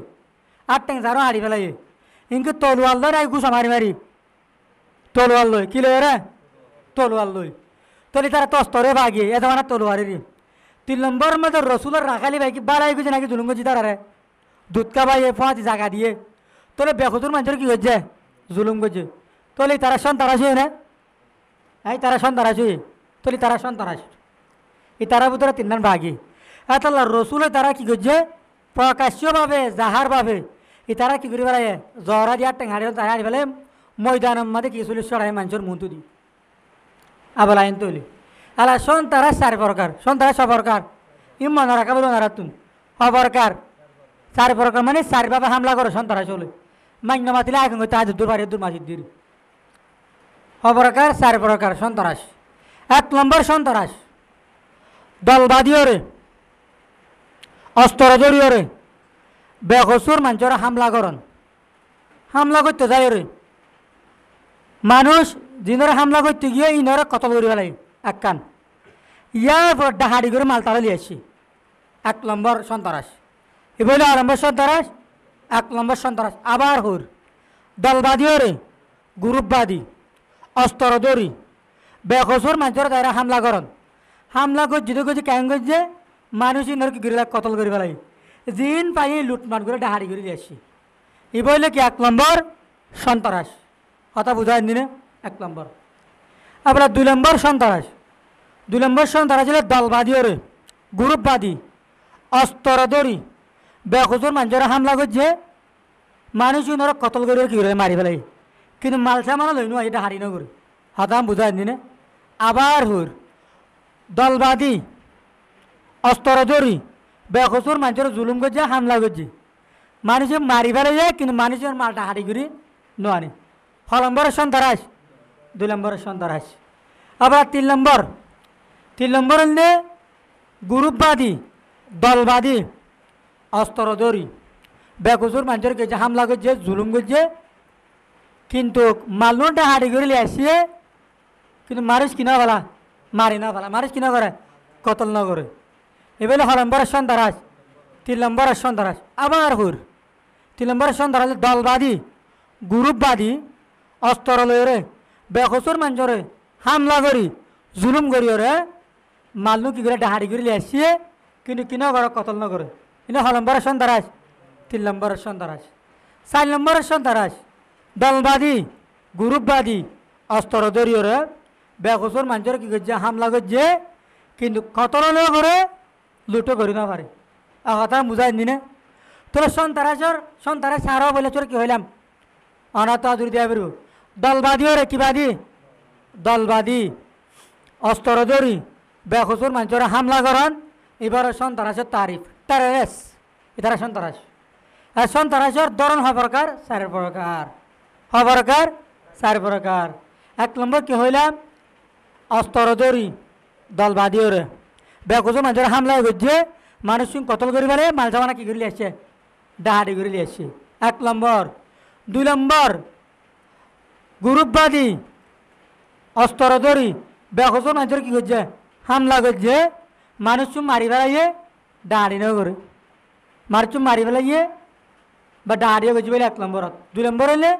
আর টেংসারও হারি ফেলাই ইনকে তলোয়াল লয় নাই গুছা মারি মারি তলোয়াল লই কি লয় রে তলোয়াল লই তলি তারা তস্তরে ভাগিয়ে এ ধরনের তলোয়ারি তিন নম্বরের মধ্যে রসুলোর রাখালি ভাই কি বাড়াই গুছে নাকি জুলুম করছি তারা রে দুধকা ভাই ফাঁচি জায়গা দিয়ে তোলে বেখতুর মানুষের কি করছে জুলুম করছে তলি তারা সন্তারাসি না এই তারা সন্তারাসি তলি তারা সন্তারাস এই তারা ভিতরে তিন নাম ভাগি এতলা রসুলে তারা কি করছে প্রকাশ্যভাবে জাহারভাবে এই তারা কি করে বেড়ায় জহরা দিয়ে টেঙাড়ি তারা হারি ফেলে ময়দানের মধ্যে কি চল্লিশ চড়াই মানুষের মুন্তু দি আবার আইন তৈলি আলা সন্তারা চারি প্রকার সন্তারা সবরকার ই মনে রাখা বলো না তুমি অবরকার চারি প্রকার মানে চারিভাবে হামলা করে সন্তারা চলে মান্য মাতিলে আগে তাজ দূর বাড়ি দূর মাসির দিন অবরকার চারি প্রকার সন্তারাস এক নম্বর সন্তারাস দলবাদীয় রে অস্ত্র জড়িয়ে রে বেকসুর মানুষের হামলা করতে যায় রে মানুষ যিনারা হামলা করতে গিয়ে ইনারা কতল করে ফেলাই এক কান ইয়ার পর ডাহাড়ি করে মালতালা লিয়ে আসছি এক নম্বর সন্তারাস এ বলে আর নম্বর সন্তারাস এক নম্বর সন্তারাস আবার হুর দলবাদীও রে গ্রুপবাদী অস্ত্র দড়ি বেকসুর মানুষের তারা হামলা করন হামলা করছে করছে কেমন করছে মানুষ ইনার কি করে কতল করে ফেলাই জিন পাই লুটমাট করে ডাহাড়ি করে দিয়ে আসছি এ বললে কি এক নম্বর সন্তারাস কথা বুঝাই দিনে এক নম্বর আপনার দুই নম্বর সন্তারাস হলে দলবাদী রে গ্রুপবাদী অস্ত্র দড়ি বেকসুর মানুষের হামলা করছে মানুষ ইনারা কতল করে কি করে মারি ফেলাই কিন্তু মালসা মানা লইনো এটা হারি ন করে হতাম বুঝাই দিনে আবার হুর দলবাদী অস্ত্র দড়ি বেকসুর মানুষের জুলুম করছে হামলা করছে মানুষে মারি ফেলে যায় কিন্তু মানুষের মালটা হাঁটি করি নোয়ানি। ছ নম্বরের সন্ত্রাস, 2 নম্বরের সন্ত্রাস। আবার 3 নম্বর হলে গ্রুপবাদী, দলবাদী, অস্ত্রধরি বেকসুর মানুষের কাছে হামলা করছে, জুলুম করছে, কিন্তু মালটা হাঁটি করে লিয়ে আসিয়ে কিন্তু মানুষ কিনা ফেলা, মারি না ফেলা, মানুষ কিনা করে কতল না করে। এবার 6 নম্বরের সন্ত্রাস, 3 নম্বরের সন্ত্রাস। আবার 3 নম্বরের সন্ত্রাস দলবাদী, গ্রুপবাদী, অস্ত্র লইরে বেকসুর মানুষরে হামলা করি, জুলুম করি ওরে মালনু কি করে ডাহাড়ি করে লিয়ে আসিয়ে কিন্তু কিনা করে কতল না করে। কিন্তু 6 নম্বরের সন্ত্রাস, 3 নম্বরের সন্ত্রাস। 4 নম্বরের সন্ত্রাস দলবাদী, গ্রুপবাদী, অস্ত্র ধরিওরে বেকসুর মানুষের কি করছে হামলা করছে কিন্তু কতল না করে লুটো করি না পারে। কথা বুঝাই দিনে তোর সন্ত্রাস সারাও বলে চোর কি হইলাম অনাথ দূর দিয়া বেরু। দলবাদী ওরে কিবাদী, দলবাদী, অস্ত্রধরি বেকসুর মানুষের হামলা করেন। এবার সন্ত্রাসের তারিফ টেররিস, এটারা সন্ত্রাস। আর সন্ত্রাসের ধরন হবরকার 4 প্রকার, হবরকার 4 প্রকার। 1 নম্বর কি হইলাম অস্ত্রধরি দলবাদী ওরে বেকসুর মানুষের হামলা করছে, মানুষ কতল করি পারে মাল জামানা কি করে আসছে ডাহাডি করে নিয়ে আসছে 1 নম্বর। 2 নম্বর গ্রুপবাদী, অস্ত্রধরি বেকসুর মানুষের কি করছে হামলা করছে, মানুষ মারি ফেলাইয়ে ডাহাডি না করে, মানুষ মারি ফেলাইয়ে বা ডাহাডিও করছে বলে 1 নম্বর। 2 নম্বর হলে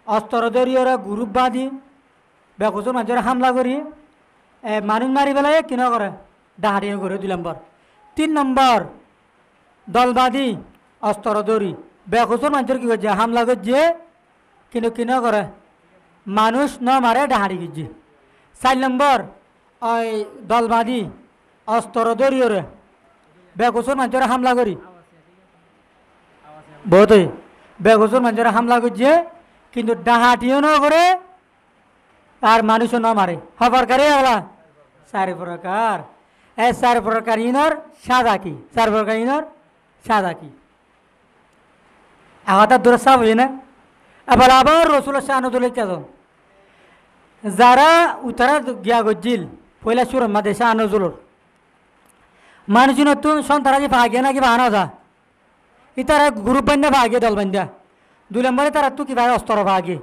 অস্ত্রধরি ওরা গ্রুপবাদী বেকসুর মানুষের হামলা করি মানুষ মারি ফেলাইয়ে কিনা করে ডাহাডিও করে 2 নম্বর। 3 নম্বর দলবাদী, অস্ত্রধরি বেকসুর মানুষের কি করছে হামলা করছে কিন্তু কিনা করে মানুষ ন মারে ডাহাড়ি করছে। 4 নম্বর ওই দলবাদী, অস্ত্রধরি ওরে বেকসুর মানুষের হামলা করি বহুতই বেকসুর মানুষের হামলা করছে কিন্তু ডাহাটিও ন করে আর মানুষও ন মারে। হবরকারী হলা 4 প্রকার। 4 প্রকার ইনর সাদা কি, 4 প্রকার ইনর সাদা কি আগাতা দূরে সাব হই না। আবার রসুল শাহানুদুল কেজন যারা উত্তরা গিয়া গজিল পয়লা সুর মাদে শাহানুজুলর মানুষ নতুন সন্তারাজি ভাগে নাকি বাহানো যা ইতারা গ্রুপ বান্ধা ভাগে দল বান্ধা। 2 নম্বরে তারা তো কিভাবে অস্ত্র ভাগে।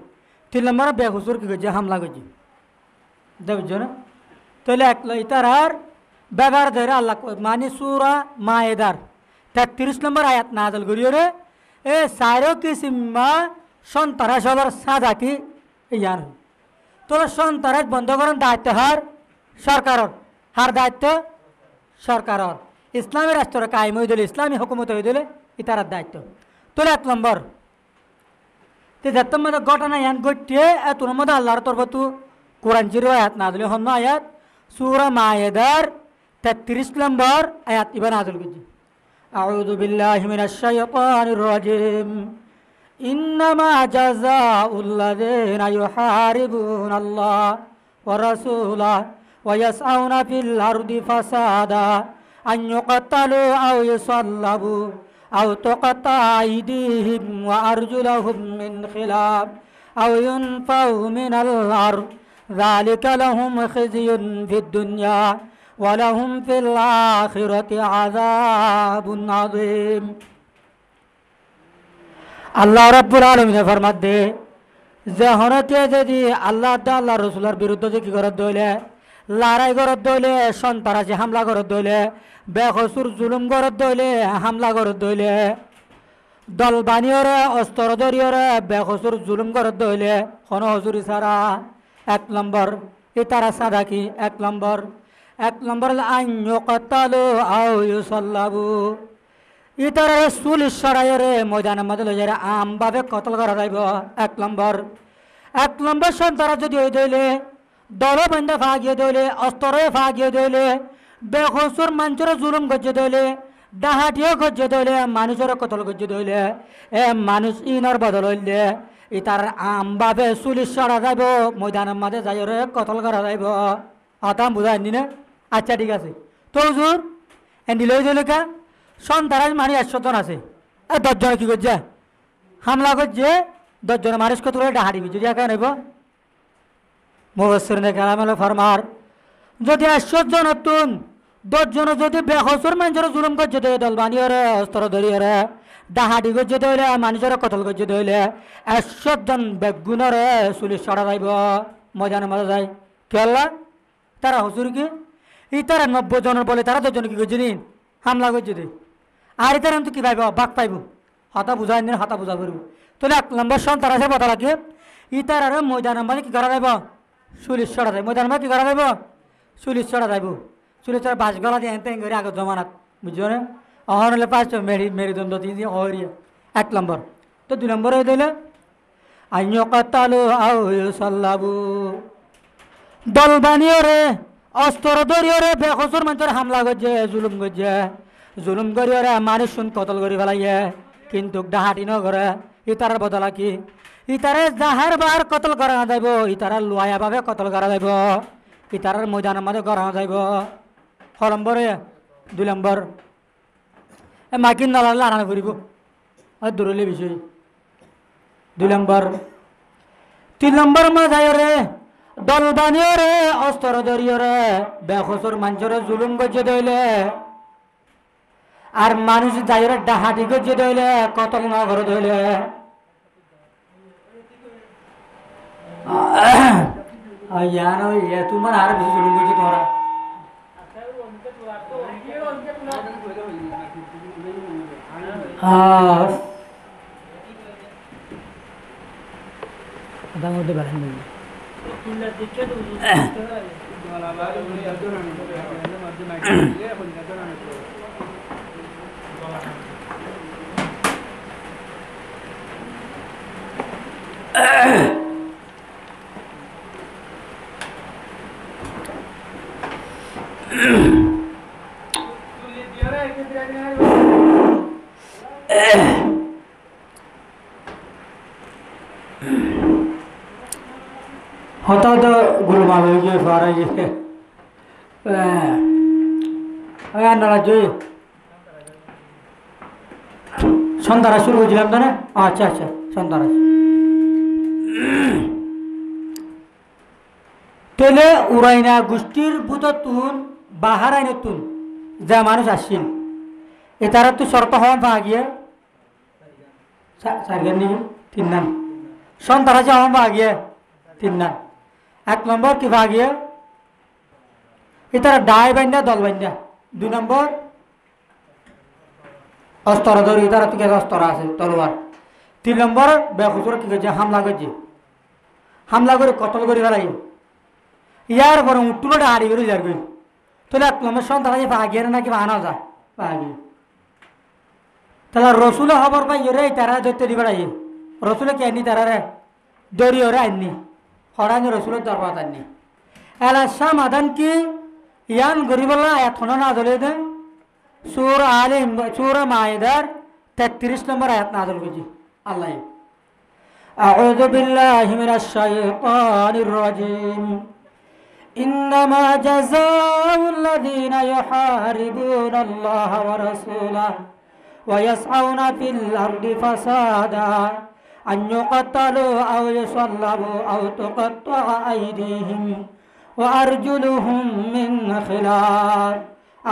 3 নম্বরে বেকসুর কি করছে হামলা করছে বুঝছো না। তাহলে ইতারার ব্যবহার ধরে আল্লাহ মানে সুরা মায়েদার 33 নম্বর আয়াত নাজল করিও রে এ 4 কিসিমা সন্ত্রাস হলার সাদা কি ইয়ার। তোর সন্ত্রাস বন্ধ করার দায়িত্ব সরকারের, হার দায়িত্ব সরকারের। ইসলামী রাষ্ট্র কায়েম হয়ে দিলে, ইসলামী হুকুমত হয়ে দিলে ইতারার দায়িত্ব। তোর 1 নম্বর মধ্যে ঘটনা ইয়ান ঘটিয়ে তোর মধ্যে আল্লাহর তরফ তু কোরআন জিরো আয়াত না দিলে হন্য আয়াত সূরা মায়েদার 33 নম্বর আয়াত ইবান নাযিল করছি। আউযু বিল্লাহি মিনাশ শাইতানির রাজিম। ইন্নামা জাযাউল্লাযিনা ইউহারিবুনাল্লাহ ওয়া রাসূলাহু ওয়া ইয়াসআউনা ফিল আরদি ফাসাদা আন ইউকাতালু আও ইউসাল্লাবু আও তুকাত্তা আইদিহিম ওয়া আরজুলুহুম মিন খিলাফ আও ইউনফাউ মিনাল আরদ যালিকা লাহুম খিজয়ুন ফিদ দুনিয়া ওয়া লাহুম ফিল আখিরাতি আযাবুন আযীম। আল্লাহ রাব্বুল আলামিন ফরমাত দে যে হনতে যদি আল্লাহ আল্লাহ রসুলের বিরুদ্ধে যে কি করত দইলে লড়াই করত দইলে সন্ত্রাসী হামলা করত দইলে বেকসুর জুলুম করত দইলে হামলা করত দইলে দল বানিয়রে অস্ত্র ধরিয়রে বেকসুর জুলুম করত দইলে কোন হজুরি সারা 1 নম্বর ইতারা সাদা কি 1 নম্বর আন ইউকাতালু আও ইউসাল্লাবু ইতারা রাসূল সরাইরে ময়দানের মধ্যে লই যারা আমভাবে কতল করা যাইব 1 নম্বর সন্তারা যদি হয়ে দইলে দল বন্ধা ভাগিয়ে দইলে অস্ত্রে ভাগিয়ে দইলে বেকসুর মানুষের জুলুম গজ্জে দইলে ডাহাটিও গজ্জে দইলে মানুষের কতল গজ্জে দইলে মানুষ ইনর বদল হইলে ইতার আমভাবে চুলিশ সরা যাইব ময়দানের মধ্যে যাইরে কতল করা যাইব। আতাম বুঝাই না। আচ্ছা ঠিক আছে তো হুজুর এন্ডি লই দইলে কা সন্তারাজ মানে 100 জন আছে দশজনে কি করছে হামলা করছে 10 জনে মানুষ কত করে ডাহারি করছে একা নেব মুফাসসিরিনে কেরাম হলো ফরমার যদি 100 জন তুন 10 জন যদি বেহসর মানুষের জুলুম করছে দল বানিয়ে অস্ত্র ধরিয়ে ডাহাডি করছে দইলে মানুষের কতল করছে দইলে 100 জন বেগুনরে চুলি চড়া যাইব মজানে মজা যায় কি আল্লাহ তারা হসুর কি ই তারা 90 জনের বলে তারা 10 জন কি করছে দিন হামলা করছে দিন আর তারা তো কি পাইব বাক পাইব হতা বুঝাই দিন হতা বুঝা করব তাহলে 1 নম্বর সন্তান আছে বতা লাগে ই তারা ময়দান মানে কি করা যাইব চুলি চড়া যায় ময়দান কি করা যাইব চুলি চড়া যাইব চুলি চড়া বাস গলা দিয়ে এনতেন করে আগে জমানাত বুঝছো না অহর হলে 5 মেরুদণ্ড দিয়ে অহরিয়া 1 নম্বর তো 2 নম্বর হয়ে দিলে আইন কাতালু আও ইউসাল্লাবু দল বানিয়ে রে অস্ত্র ধরিয়ে রে বেখসর মানুষের হামলা করছে জুলুম করিয়ে রে মানুষ শুন কতল করি ফেলাইয়ে কিন্তু ডাহাটি ন করে ইতার বদলা কি ইতারে জাহার বার কতল করা না যাইব ইতারা লুয়ায়া ভাবে কতল করা যাইব ইতারার ময়দানের মাঝে করা না যাইব 6 নম্বরে 2 নম্বর মাকিন নালালে আনা করিব দূরলে বিষয় 2 নম্বর 3 নম্বর মাঝে রে দল বানিয়ে রে অস্ত্র ধরিয়ে রে বেখসর মানুষের জুলুম করছে দইলে আর মানুষ যাইরে ডাহাটি করছে দইলে কতল না করে দইলে ইয়ানো ইয়ে তোমার আর বেশি জুলুম করছে তোমরা আদার মধ্যে বেড়ান নেই হঠাৎ গুলমা হয়ে গিয়ে ফারা গিয়ে সন্তারা শুরু করেছিলাম তো না আচ্ছা আচ্ছা সন্তারা তেলে উড়াইনা গোষ্ঠীর ভূত তুন বাহার আইনে তুন যা মানুষ আসছিল এ তারা তো শর্ত হওয়া পা গিয়ে 4 নাকি 3 নাম সন্তারা যে হওয়া পা গিয়ে 3 নাম 1 নম্বর কি পা গিয়ে এ তারা ডাই বাইন্দা দল বাইন্দা 2 নম্বর অস্ত্র ধরি তারা তো অস্ত্র আছে তলোয়ার 3 নম্বর বেখুচুর কি করছে হামলা করে কতল করে ফেলাই ইয়ার পরে উঠুলোটা হাড়ি করে যার গই তাহলে 1 নম্বর সন্তান আছে পাগিয়ে নাকি বাহানো যা পাগিয়ে তাহলে রসুলে খবর পাই রে তারা ধরতে দিবে রসুলে কি আনি তারা রে দৌড়ি ওরে আননি হরানি রসুলের দরবার আননি এলা সমাধান কি ইয়ান গরিবল্লা এখনো না ধরে দে সুর মায়েদার 33 নম্বর আয়াত নাযিল করেছি আল্লাহ আউযু বিল্লাহি মিনাশ শাইতানির রাজিম ইন্নামা জাযাউল্লাযীনা ইউহারিবুনা আল্লাহ ওয়া রাসূলাহু ওয়া ইয়াসআউনা ফিল আরদি ফাসাদা আন ইউকাতালু আও ইউসাল্লাবু আও তুকাত্তা'a আইদিহিম ওয়া আরজুলুহুম মিন খিলাফ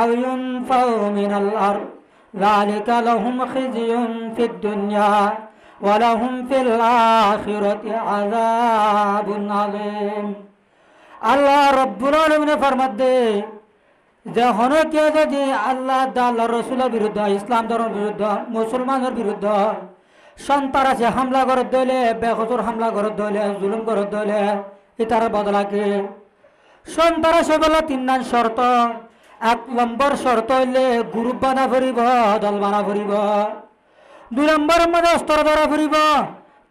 أو ينفوا من الأرض ذلك لهم خزي في الدنيا ولهم في الآخرة عذاب عظيم الله رب العالمين فرماতে যখন কে যদি আল্লাহ আল্লাহ রসুলের বিরুদ্ধে ইসলাম ধর্মের বিরুদ্ধে মুসলমানের বিরুদ্ধে সন্ত্রাসী হামলা করে দলে বেখুতুর হামলা করে দলে জুলুম করে দলে এটার বদলাকে সন্ত্রাসী বলে 3 নাম শর্ত 1 নম্বর শর্ত হইলে গ্রুপ বানা ফুরিব দল বানা ফুরিব 2 নম্বর মধ্যে অস্ত্র ধরা ফুরিব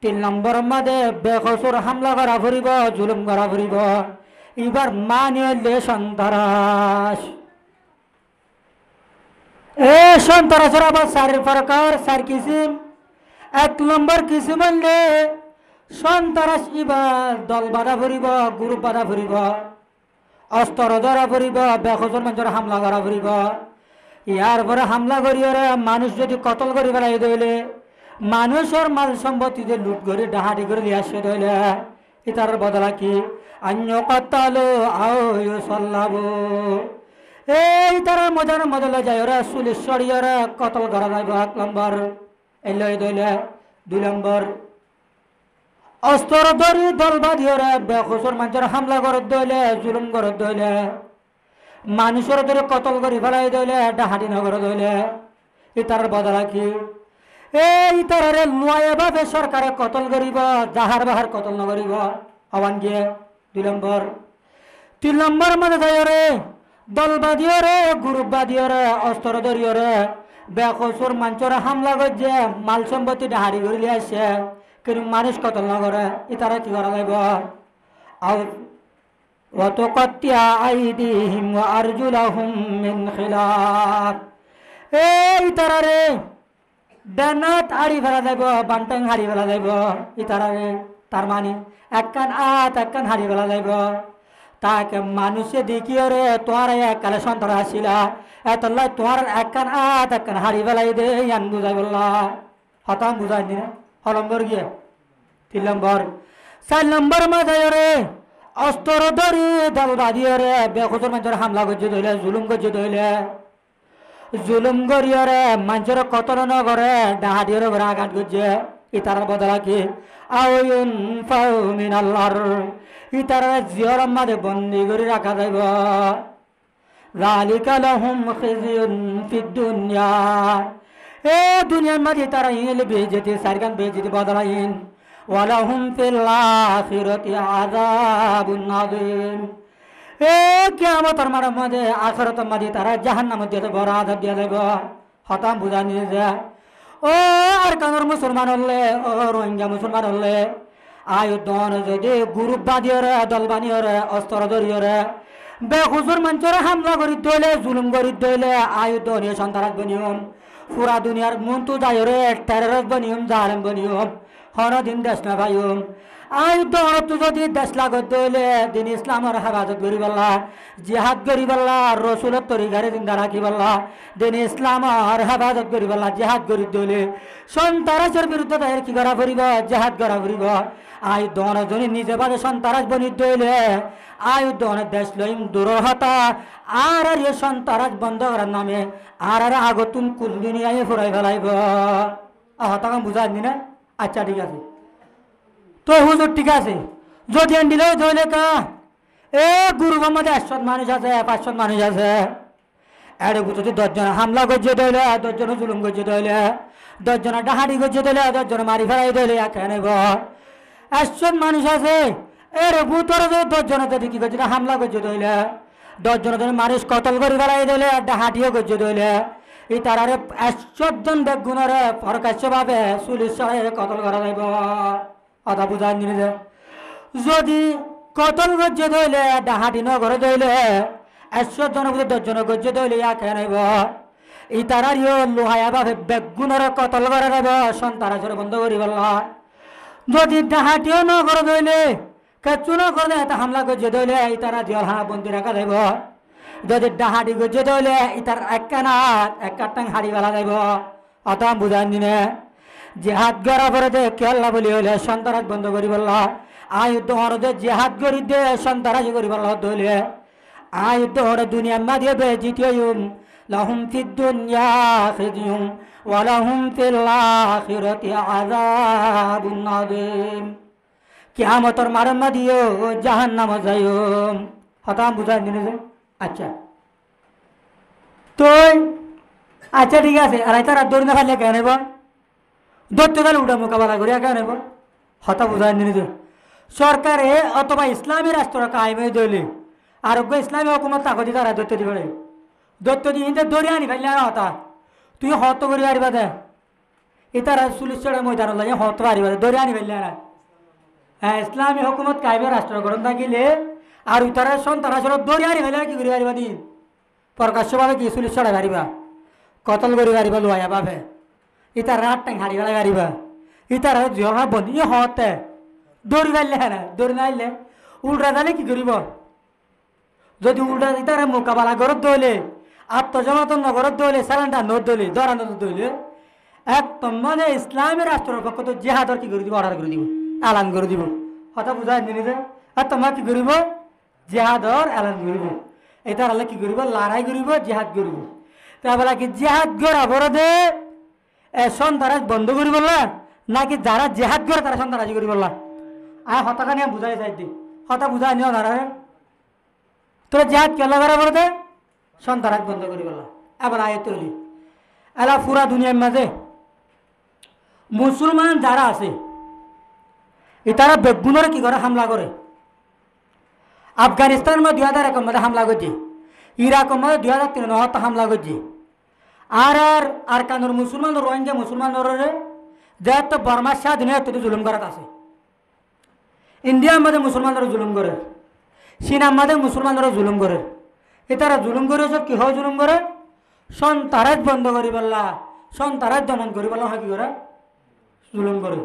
3 নম্বর মধ্যে বেখসুর হামলা করা ফুরিব জুলুম করা ফুরিব এবার মানিলে সন্ত্রাস সন্ত্রাসের আবার 4 প্রকার 4 কিসিম 1 নম্বর কিসিম হইলে সন্ত্রাস এবার দল বানা ফুরিব গ্রুপ বানা ফুরিব অস্ত্র ধরা ফুরিব বেখসুর মানুষের হামলা করা ফুরিব ইয়ার পরে হামলা করিওরে মানুষ যদি কতল করি ফেলাই দইলে মানুষের মাল সম্পত্তি যে লুট করে ডাহাটি করে দিয়ে আসে দইলে ইতার বদলা কি অন্য কতালো আও সল্লাবো এই তারা মজার মজলে যায় ওরা সুলেশ্বরীয়রা কতল করা যাইব 1 নম্বর এলই দইলে 2 নম্বর অস্ত্র ধরি দলবাদী ওরা বেখসর মানুষের হামলা করে দইলে জুলুম করে দইলে মানুষের ধরে কতল করে ফেলাই দইলে ডাহাটি নগর দইলে ইতার বদলা কি এই ইতারে লয়াভাবে সরকারে কতল করিব জাহার বাহার কতল নগরিব আওয়ান গিয়ে 2 নম্বর 3 নম্বর মানে যায় রে দলবাদী রে গ্রুপবাদী রে অস্ত্র ধরিও রে বেকসুর মানুষের হামলা করছে মাল সম্পত্তি ডাহারি করে লিয়ে আসছে কিন্তু মানুষ কতল নগরে ইতারা কি করা যাইব وتقطع أيديهم وأرجلهم من خلاف এই তারারে ডানাত হারি ফেলা যাইব বান্টাং হারি ফেলা যাইব ইতারারে তার মানে একখান একখান হারি ফেলা যাইব তাকে মানুষে দেখিও রে তোমার এককালে সন্তান আসিলা এতলাই তোমার একখান হারি ফেলাই দে ইয়ান বুঝাই বললা হতাম বুঝাই নি হলম্বর গিয়ে 3 নম্বর 4 নম্বর মাঝে রে অস্ত্র ধরি দলবাদী রে বেখসর মানুষের হামলা করছে ধইলে জুলুম করছে ধইলে জুলুম করিও রে মানুষের কতল নগরে ডাহাটির উপরে আঘাত করছে ইতার বদলা কি আউন ফাউ মিনাল্লাহর ইতারা জিয়র মাঝে বন্দি করে রাখা যাইব যালিকা লাহুম খিজিয়ুন ফিদ দুনিয়া এ দুনিয়ার মাঝে তারা ইলে বেজতি সারগান বেজতি বদলাইন ওয়ালাহুম ফিল আখিরাতি আযাবুন নাযীম এ কিয়ামতের মাঝে আখিরাতের মাঝে তারা জাহান্নামের মধ্যে বড় আযাব দিয়া যাইব হতাম বুঝানি যে ও আর কানোর মুসলমান হলে ও রোহিঙ্গা মুসলমান হলে আয়ুধন যদি গ্রুপবাদীরে দলবানীরে অস্ত্র ধরিয়রে বেখুজুর মানুষের হামলা করি দইলে জুলুম করি দইলে আয়ুধন সন্তান বনিয়ম পুরা দুনিয়ার মন্তু যায়রে টেররিস্ট বনিয়ম জালেম বনিয়ম হরদিন দেশ না ভাইম আয়ুধন তো যদি দেশ লাগত দইলে দিন ইসলামের হেফাজত করি বললা জিহাদ করি বললা রসুলের তরিকারে জিন্দা রাখি বললা দিন ইসলামের হেফাজত করি বললা জিহাদ করি দইলে সন্তারাসের বিরুদ্ধে তাদের কি করা ফুরিব জিহাদ করা ফুরিব আয়ুধন যদি নিজে বাদে সন্তারাস বনি দইলে আয়ুধন দেশ লইম দূর হতা আর এ সন্তারাস বন্ধ করার নামে আর আগতুন কুল দুনিয়ায় ফুরাই ফেলাইব হতাকাম বুঝাই নি না আচ্ছা ঠিক আছে তো হুজুর ঠিক আছে যদি দিলেও ধরলে কা এ গুরুবার মধ্যে 100 মানুষ আছে 500 মানুষ আছে এড়ে যদি 10 জন হামলা করছে দইলে 10 জন জুলুম করছে দইলে 10 জন ডাহাডি করছে দইলে 10 জন মারি ফেলাই দইলে এখানে 100 মানুষ আছে এর ভূতর 10 জন যদি কি করছে হামলা করছে দইলে 10 জন যদি মানুষ কতল করে ফেলাই দইলে ডাহাডিও করছে দইলে এই তারারে 100 জন বেগুনরে প্রকাশ্যভাবে পুলিশ সহায়ে কতল করা যাইব কথা বুঝাই নিলে যদি কতল করছে দইলে ডাহাডি নগরে দইলে 100 জন 10 জন করছে দইলে একে নাইব এই তারারিও লোহায়া ভাবে বেগুনরে কতল করা যাইব সন্তারাসরে বন্ধ করি বললা যদি ডাহাটিও নগরে দইলে কেচু নগরে এটা হামলা করছে দইলে এই তারা জেল হানা বন্দি রাখা যাইব যদি ডাহাডি করছে দইলে ইতার একটাং হাড়ি বেলা যাইব অতম বুঝান দিনে জিহাদ করা পরে দে কেল্লা বলি হইলে সন্তারাজ বন্ধ করি বললা আয়ুদ্ধ হরদে জিহাদ করি দে সন্তারাজ করি বললা দইলে আয়ুদ্ধ হরে দুনিয়া মাঝে বে জিতিয়ুম লাহুম ফিদ দুনিয়া খিজিয়ুম ওয়া লাহুম ফিল আখিরাতি আযাবুন নাযীম কিয়ামতের মারমা দিও জাহান্নামে যাইম হতাম বুঝাই দিনে যে আচ্ছা তো আচ্ছা ঠিক আছে আর তারা দৌড় না ফেললে কেন নেব দৌড়তে গেলে উঠা মোকাবেলা করি কেন নেব হতা বুঝাই দিনে সরকারে অথবা ইসলামী রাষ্ট্র কায়েমে দইলে আরোগ্য ইসলামী হুকুমত তাকতি তারা দৈত্য দিবে দৈত্য দিয়ে দৌড়ে আনি ফেললে আর হতা তুই হত করি আরিবা দে ইতারা চুলিশ চড়ে ময়দান লাগে হত আরিবা দে দৌড়ে আনি ফেললে আর হ্যাঁ ইসলামী হুকুমত কায়েমে রাষ্ট্র গ্রহণ থাকিলে আর তারা সন্তান দৌড়ে আনি ফেলে কি করি পারিবা দিন প্রকাশ্যভাবে কি চুলিশ চড়াই পারিবা কতল করি পারিবা লোয়া বাবে ইতার রাত টাং হারি ফেলা পারিবা ইতার জল বন্ধি হতে দৌড়ি ফেললে হ্যাঁ দৌড়ি না আইলে উল্টা দিলে কি করিব যদি উল্টা ইতার মোকাবেলা করে দৌলে আত্মজমাতন নগরের দলে সারান্ডা নোট দলি দরানো দলে একদম মানে ইসলামী রাষ্ট্রের পক্ষ তো জেহাদর কি করে দিব অর্ডার করে দিব এলান করে দিব কথা বুঝাই দিলি যে আর তোমার কি করিব জেহাদর এলান করিব এটার হলে কি করিব লড়াই করিব জেহাদ করিব তারপরে কি জেহাদ করা বড়দে সন্তারাজ বন্ধ করি বললা নাকি যারা জেহাদ করে তারা সন্তারাজি করি বললা আর হতাকা নিয়ে বুঝাই চাই দি হতা বুঝাই নিও না তোরা জেহাদ কেলা করা বড়দে সন্তারাজ বন্ধ করি বললা এবার আয়ত হলি এলা পুরা দুনিয়ার মাঝে মুসলমান যারা আছে তারা বেগুনের কি করে হামলা করে আফগানিস্তান মধ্যে 2001 মধ্যে হামলা করছে ইরাক মধ্যে 2003 হামলা করছে আর কানুর মুসলমান রোহিঙ্গা মুসলমানের যেহেতু বর্মার স্বাধীন জুলুম করাত আছে ইন্ডিয়ার মধ্যে মুসলমানরা জুলুম করে চীনার মধ্যে মুসলমানরা জুলুম করে তারা জুলুম করে কি হয় জুলুম করে সন্তারাজ বন্ধ করি বললা সন্তারাজ দমন করি বললা হয় কি করে জুলুম করে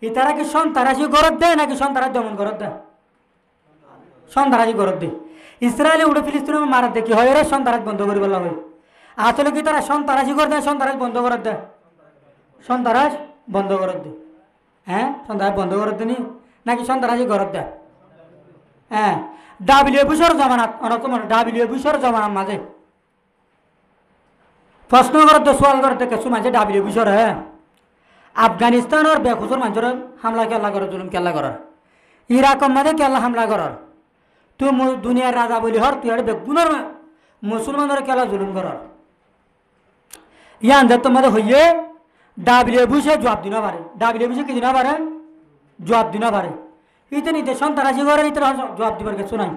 তারা কি সন্তারাজি গরত দেয় নাকি সন্তারাজ দমন গরত দেয় সন্তারাজি গরত দেয় ইসরায়েলে উঠে ফিলিস্তিনের মারাত দেখি হয় রে সন্তারাজ বন্ধ করি বললা হয় আসলে কি তারা সন্তারাজি করে দেয় সন্তারাজ বন্ধ করত দেয় সন্তারাজ বন্ধ করত দেয় হ্যাঁ সন্তারাজ বন্ধ করত দেনি নাকি সন্তারাজি গরত দেয় হ্যাঁ ডাব্লিউএফিসর জমানাত অনকম ডাব্লিউএফিসর জমানার মাঝে প্রশ্ন করতে সোয়াল করতে কিছু মাঝে ডাব্লিউএফিসর হ্যাঁ আফগানিস্তানের বেখুসর মানুষের হামলা কেলা করার জুলুম কেলা করার ইরাকের মাঝে কেলা হামলা করার তুই দুনিয়ার রাজা বলি হর তুই বেগুনের মুসলমানের কেলা জুলুম করার ইয়ান তোমাদের হইয়ে ডাব্লিউএফিসে জবাব দিন পারে ডাব্লিউএফিসে কি দিন পারে জবাব দিন পারে ইতে নিতে সন্তারাজি করে ইতে জবাব দিবার কিছু নাই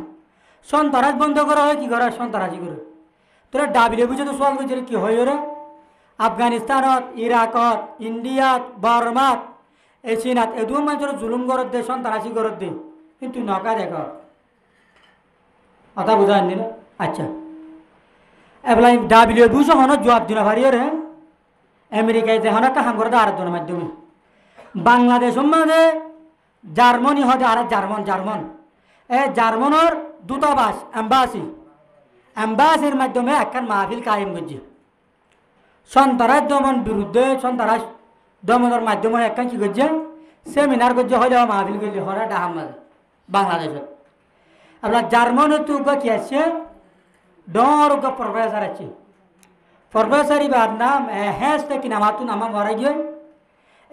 সন্তারাজ বন্ধ করা হয় কি করে সন্তারাজি করে তোরা ডাব্লিউএফিসে তো সোয়াল করছে কি হয় রে আফগানিস্তানত ইরাকত ইন্ডিয়াত বর্মাত চীনাত এদু মানুষের জুলুম করত দে সন্তারাজি করত দে কিন্তু নকা দেখ কথা বুঝা আনি না আচ্ছা এবার ডাব্লিউএফিসে হন জবাব দিন পারি রে আমেরিকায় যে হন একটা হাম করে আরেকজনের মাধ্যমে বাংলাদেশ মাঝে জার্মানি হতে আর জার্মান জার্মানের দূতাবাস এম্বাসির মাধ্যমে একখান মাহফিল কায়েম করছে সন্তারাজ দমন বিরুদ্ধে সন্তারাজ দমনের মাধ্যমে একখান কি করছে সেমিনার করছে হয়ে যাওয়া মাহফিল করছে হরা ডাহাম মাঝে বাংলাদেশে আপনার জার্মানের তো কি আছে ডর প্রফেসর আছে প্রফেসর ইবার নাম হ্যাঁ কি নাম হাতু নামা মরাই গিয়ে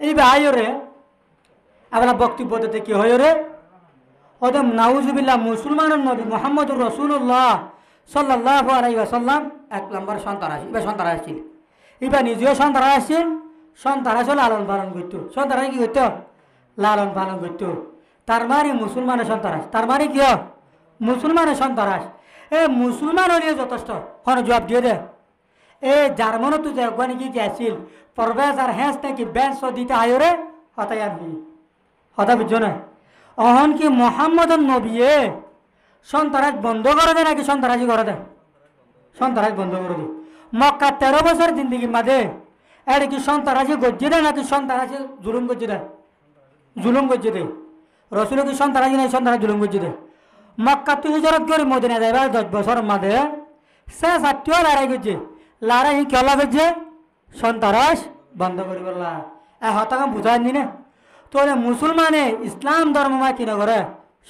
এইবার আয়রে আপনার বক্তব্য দিতে কি হয় রে ওদের নাউজুবিল্লাহ মুসলমানের নবী মোহাম্মদুর রসুল্লাহ সাল্লাল্লাহু আলাইহি ওয়াসাল্লাম 1 নম্বর সন্তারাজ এবার সন্তারাজ ছিল এবার নিজেও সন্তারাজ আসছিল সন্তারাজও লালন পালন করত সন্তারাজ কি করতো লালন পালন করত তার মানে মুসলমানের সন্তারাজ তার মানে কি মুসলমানের সন্তারাজ মুসলমান হলে যথেষ্ট হন জবাব দিয়ে দে জার্মানও তো একবার কি আসছিল প্রফেসর হ্যাঁ নাকি বেঞ্চ দিতে আয়রে হতাই আর কি হতা বুঝছো না অহন কি মোহাম্মদন নবীয়ে সন্তারাজ বন্ধ করে দে নাকি সন্তারাজি করে দে সন্তারাজ বন্ধ করে দে মক্কা 13 বছর জিন্দগি মাঝে এটা কি সন্তারাজি গজ্জে দেয় নাকি সন্তারাজি জুলুম গজ্জে দেয় জুলুম গজ্জে দেয় রসুল কি সন্তারাজি নাই সন্তারাজ জুলুম গজ্জে দেয় মক্কা তুই হিজরত করে মদিনা যাইবা 10 বছর মাঝে সে সাথীয় লড়াই করছে লড়াই কেলা করছে সন্তারাজ বন্ধ করি বললা হতাকাম বুঝাই নি না তোলে মুসলমানে ইসলাম ধর্ম মা কি নগরে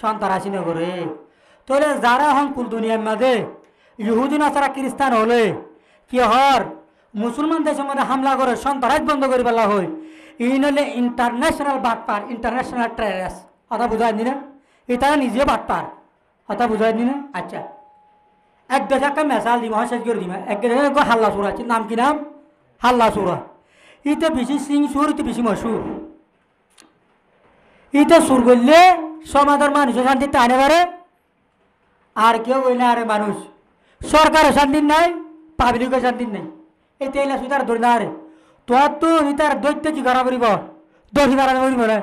সন্তারাশি নগরে তোলে যারা হন কুল দুনিয়ার মাঝে ইহুদি নাসারা খ্রিস্টান হলে কি হর মুসলমান দেশের মধ্যে হামলা করে সন্তারাজ বন্ধ করে ফেলা হয় ইন হলে ইন্টারন্যাশনাল বাটপার ইন্টারন্যাশনাল টেররিস্ট কথা বুঝাই নি না তারা নিজে বাটপার কথা বুঝাই নি না আচ্ছা এক দেশ একটা মেসাল দিমা শেষ করে দিমা এক দেশে হাল্লা সুরা আছে নাম কি নাম হাল্লা সুরা ইতে বেশি সিং সুর ইতে বেশি মশুর ইতে সুর করলে সমাজের মানুষের শান্তি টানে পারে আর কেউ কইলে আরে মানুষ সরকারের শান্তি নাই পাবলিকের শান্তি নাই এই তেইলা সুতার ধরে না আরে তোর তো তার দৈত্য কি করা করিব দৌড়ি মারা করিব না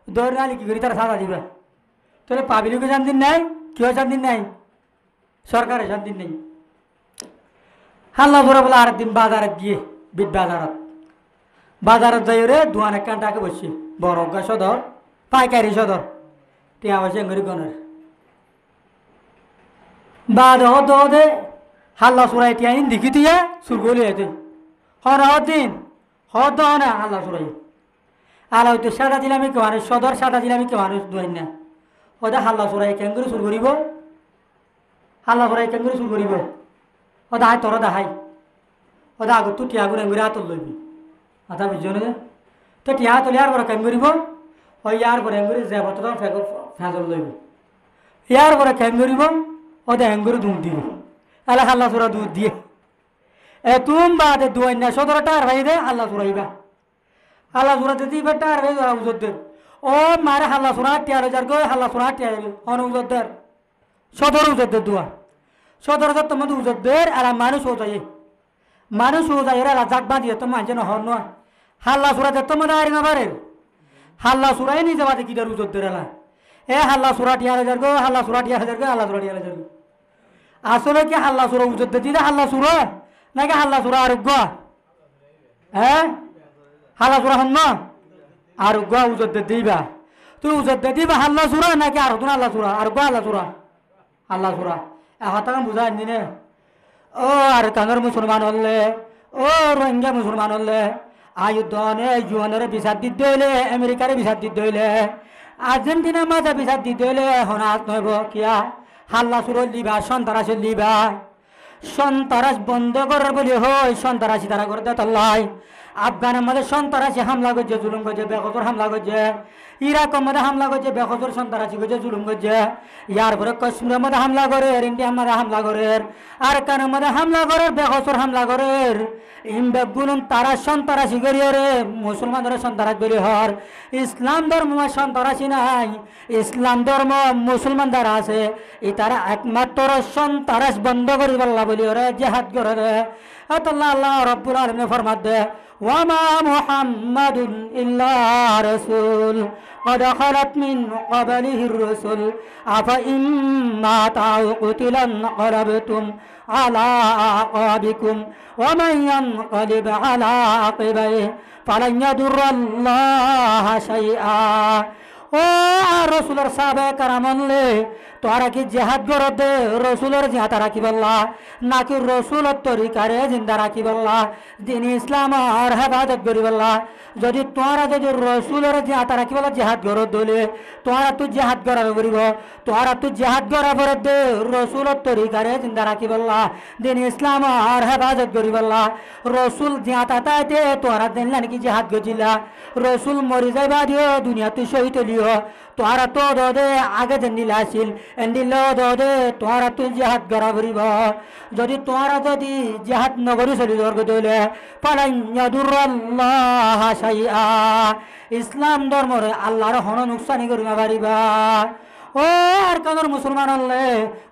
দৌড়ি আলি কি করি তার সাদা দিবা তাহলে পাবলিকের শান্তি নাই কেউ শান্তি নাই সরকারের শান্তি নেই হাল্লা ধরে বলে আরেকদিন বাজারে গিয়ে বিদ বাজারত যাই রে দোয়ান এক টাকা বসছি বড় সদর পাইকারি সদর টিয়া বসে গরি গনের বাদ হতে হাল্লা সুরাই টিয়াইন দেখি দিয়া সুরগলি আছে হদিন হদ না হাল্লা সুরাই আলা হইতে সাদা দিলে আমি কেউ মানুষ সদর সাদা দিলে আমি কেউ মানুষ দুয়াই না ওদের হাল্লা সুরাই কেন করে সুর করিব হাল্লা সুরাই কেন করে সুর করিব ওদা হাই তর দাহাই ওদা আগত তুই টিয়া করে এঙ্গুরি হাতল লইবি আধা বুঝছো না তো টিয়া তুলি আর পরে কেন করিব ওই ইয়ার পরে এঙ্গুরি যে বত ফেঁচল লইব ইয়ার পরে কেন করিব ওদা এঙ্গুরি দুধ দিব আলা হাল্লা সুরা দুধ দিয়ে তুম বাদে দুয়াই না সদর টার ভাই দে হাল্লা সুরাইবা হাল্লা সুরাতে দিবে টার ভাই উজোদের ও মারে হাল্লা সুরা টিয়ার হাজার গো হাল্লা সুরা টিয়া অন উজোদের সদর উজোদের দুয়া সদর তোমাদের উজোদের আর মানুষ ও যায় মানুষ ও যায় এরা জাগ বাঁধিয়ে তো মানছে না হর নয় হাল্লা সুরাতে তোমাদের আর না পারে হাল্লা সুরাই নিজে বাদে কিদার উজোদের এলা হাল্লা সুরা টিয়ার হাজার গো হাল্লা সুরা টিয়ার হাজার গো হাল্লা সুরা টিয়ার হাজার আসলে কি হাল্লা সুরা উজোদের দিদা হাল্লা সুরা নাকি হাল্লা সুরা আরোগ্য হাল্লা সুরা হন না আরোগ্য উজোদের দিবা তুই উজোদের দিবা হাল্লা সুরা নাকি আর হতো হাল্লা সুরা আরোগ্য হাল্লা সুরা আল্লাহ সুরা এখন বুঝাই নে ও আর কাঙ্গর মুসলমান হলে ও রোহিঙ্গা মুসলমান হলে আয়ুদ্ধনে জুয়ানের বিচার দিতে হইলে আমেরিকারে বিচার দিতে হইলে আর্জেন্টিনার মাঝে বিচার দিতে হইলে এখন আজ নইব কিয়া হাল্লা সুর লিবা সন্তারাস লিবা সন্তারাস বন্ধ করার বলি হই সন্তারাসি তারা করে দেয় আফগানের মধ্যে সন্তারাসি হামলা করছে জুলুম করছে বেকজর হামলা করছে ইরাকের মধ্যে হামলা করছে বেকজর সন্তারাসি করছে জুলুম করছে ইয়ার পরে কাশ্মীরের মধ্যে হামলা করে ইন্ডিয়ার মধ্যে হামলা করে আর কানের মধ্যে হামলা করে বেকজর হামলা করে ইমবেগুলুম তারা সন্তারাসি করিয়ে রে মুসলমানদের সন্তারাস করি হর ইসলাম ধর্ম সন্তারাসি নাই ইসলাম ধর্ম মুসলমান দ্বারা আছে ই তারা একমাত্র সন্তারাস বন্ধ করি পাল্লা বলি ওরে জেহাদ করে রে আল্লাহ আল্লাহ রব্বুল আলামিন ফরমাত দে ওয়ামা মুহাম্মাদুন ইল্লা রাসূল قد خلت من قبله الرسل أفإن مات أو قتل انقلبتم على أعقابكم ومن ينقلب على عقبيه فلن يضر الله شيئا ও রসুলের সাহাবে কারামলে তোরা কি জেহাদ করতে রসুলের জিহাদ রাখি বললা নাকি রসুলের তরিকারে জিন্দা রাখি বললা দিন ইসলাম আর হেফাজত করি বললা যদি তোরা যদি রসুলের জিহাদ রাখি বলা জেহাদ করত দলে তোরা তুই জেহাদ করার করিব তোরা তুই জেহাদ করা পরে দে রসুলের তরিকারে জিন্দা রাখি বললা দিন ইসলাম আর হেফাজত করি বললা রসুল জিহাদ আতাইতে তোরা দিন নাকি জেহাদ গজিলা রসুল মরি যাইবা দিও দুনিয়া তুই শহীদ লিও তোরা তো দে আগে যে নীলা আসিল এন্ডিল দে তোরা তুই জেহাদ করা করিব যদি তোরা যদি জেহাদ নগরী চলি দর্গ দলে পালাইয়াদুরাল্লাহ শাইআ ইসলাম ধর্মরে আল্লাহর হন নুকসানি করিবা পারিবা ও আর কানোর মুসলমান হলে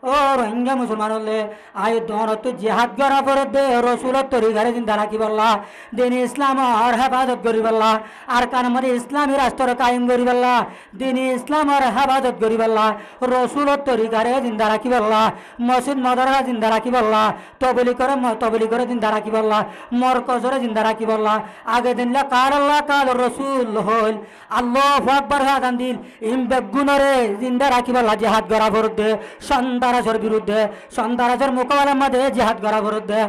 ও রোহিঙ্গা মুসলমান হলে আয় দরত জিহাদ করা পরে দে রসুলের তরিকারে জিন্দা রাখি বললা দিন ইসলাম আর হেফাজত করি বললা আর কান মধ্যে ইসলামী রাষ্ট্র কায়েম করি বললা দিন ইসলাম আর হেফাজত করি বললা রসুলের তরিকারে জিন্দা রাখি বললা মসজিদ মাদ্রাসা জিন্দা রাখি বললা তবলি করে জিন্দা রাখি বললা মরকজরে জিন্দা রাখি বললা আগে দিনলা কার আল্লাহ কাল রসুল হইল আল্লাহু আকবার হাদান দিল ইম বেগুনরে জিন্দা রাখিবার জেহাদ করা বিরুদ্ধে সন্তারাসের বিরুদ্ধে সন্তারাসের মোকাবেলার মধ্যে জেহাদ করা বিরুদ্ধে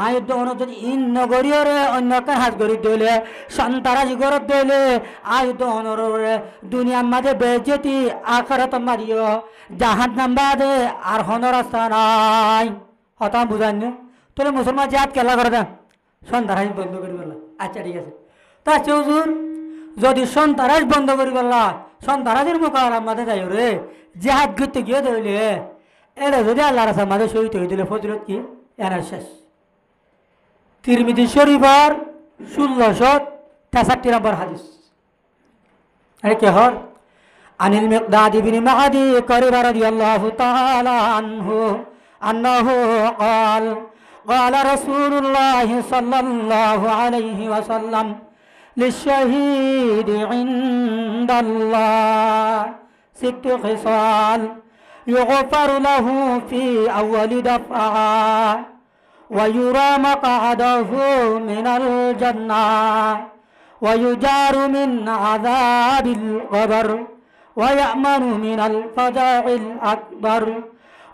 আয়ুদ্ধ অনুযায়ী ইন নগরীয়রে অন্য হাত গড়ি দিলে সন্তারাসি গরত দিলে আয়ুদ্ধ অনুরে দুনিয়ার মাঝে বেজেতি আখরাত মারিও জাহাজ নাম্বা দে আর হন রাস্তা নাই হতাম বুঝান তোলে মুসলমান জেহাদ খেলা করে দেন সন্তারাসি বন্ধ করি বললা আচ্ছা ঠিক আছে তা হুজুর যদি সন্তারাস বন্ধ করি বললা সন্তারাসের মোকাবেলার মাঝে যাই রে জেহাদ করতে গিয়ে ধরলে এটা যদি আল্লাহ রাস্তার মাঝে শহীদ হয়ে দিলে ফজরত কি এরা শেষ তিরমিজি শরীফর 1663 নম্বর হাদিস আরে কে হর আনিল মিকদাদ ইবনে মাআদি কারিবা রাদিয়াল্লাহু তাআলা আনহু আন্নাহু قال قال رسول الله صلى الله عليه وسلم للشهيد عند الله 6 خصال يغفر له في أول دفعة ويرى مقعده من الجنة ويجار من عذاب القبر ويأمن من الفزع الأكبر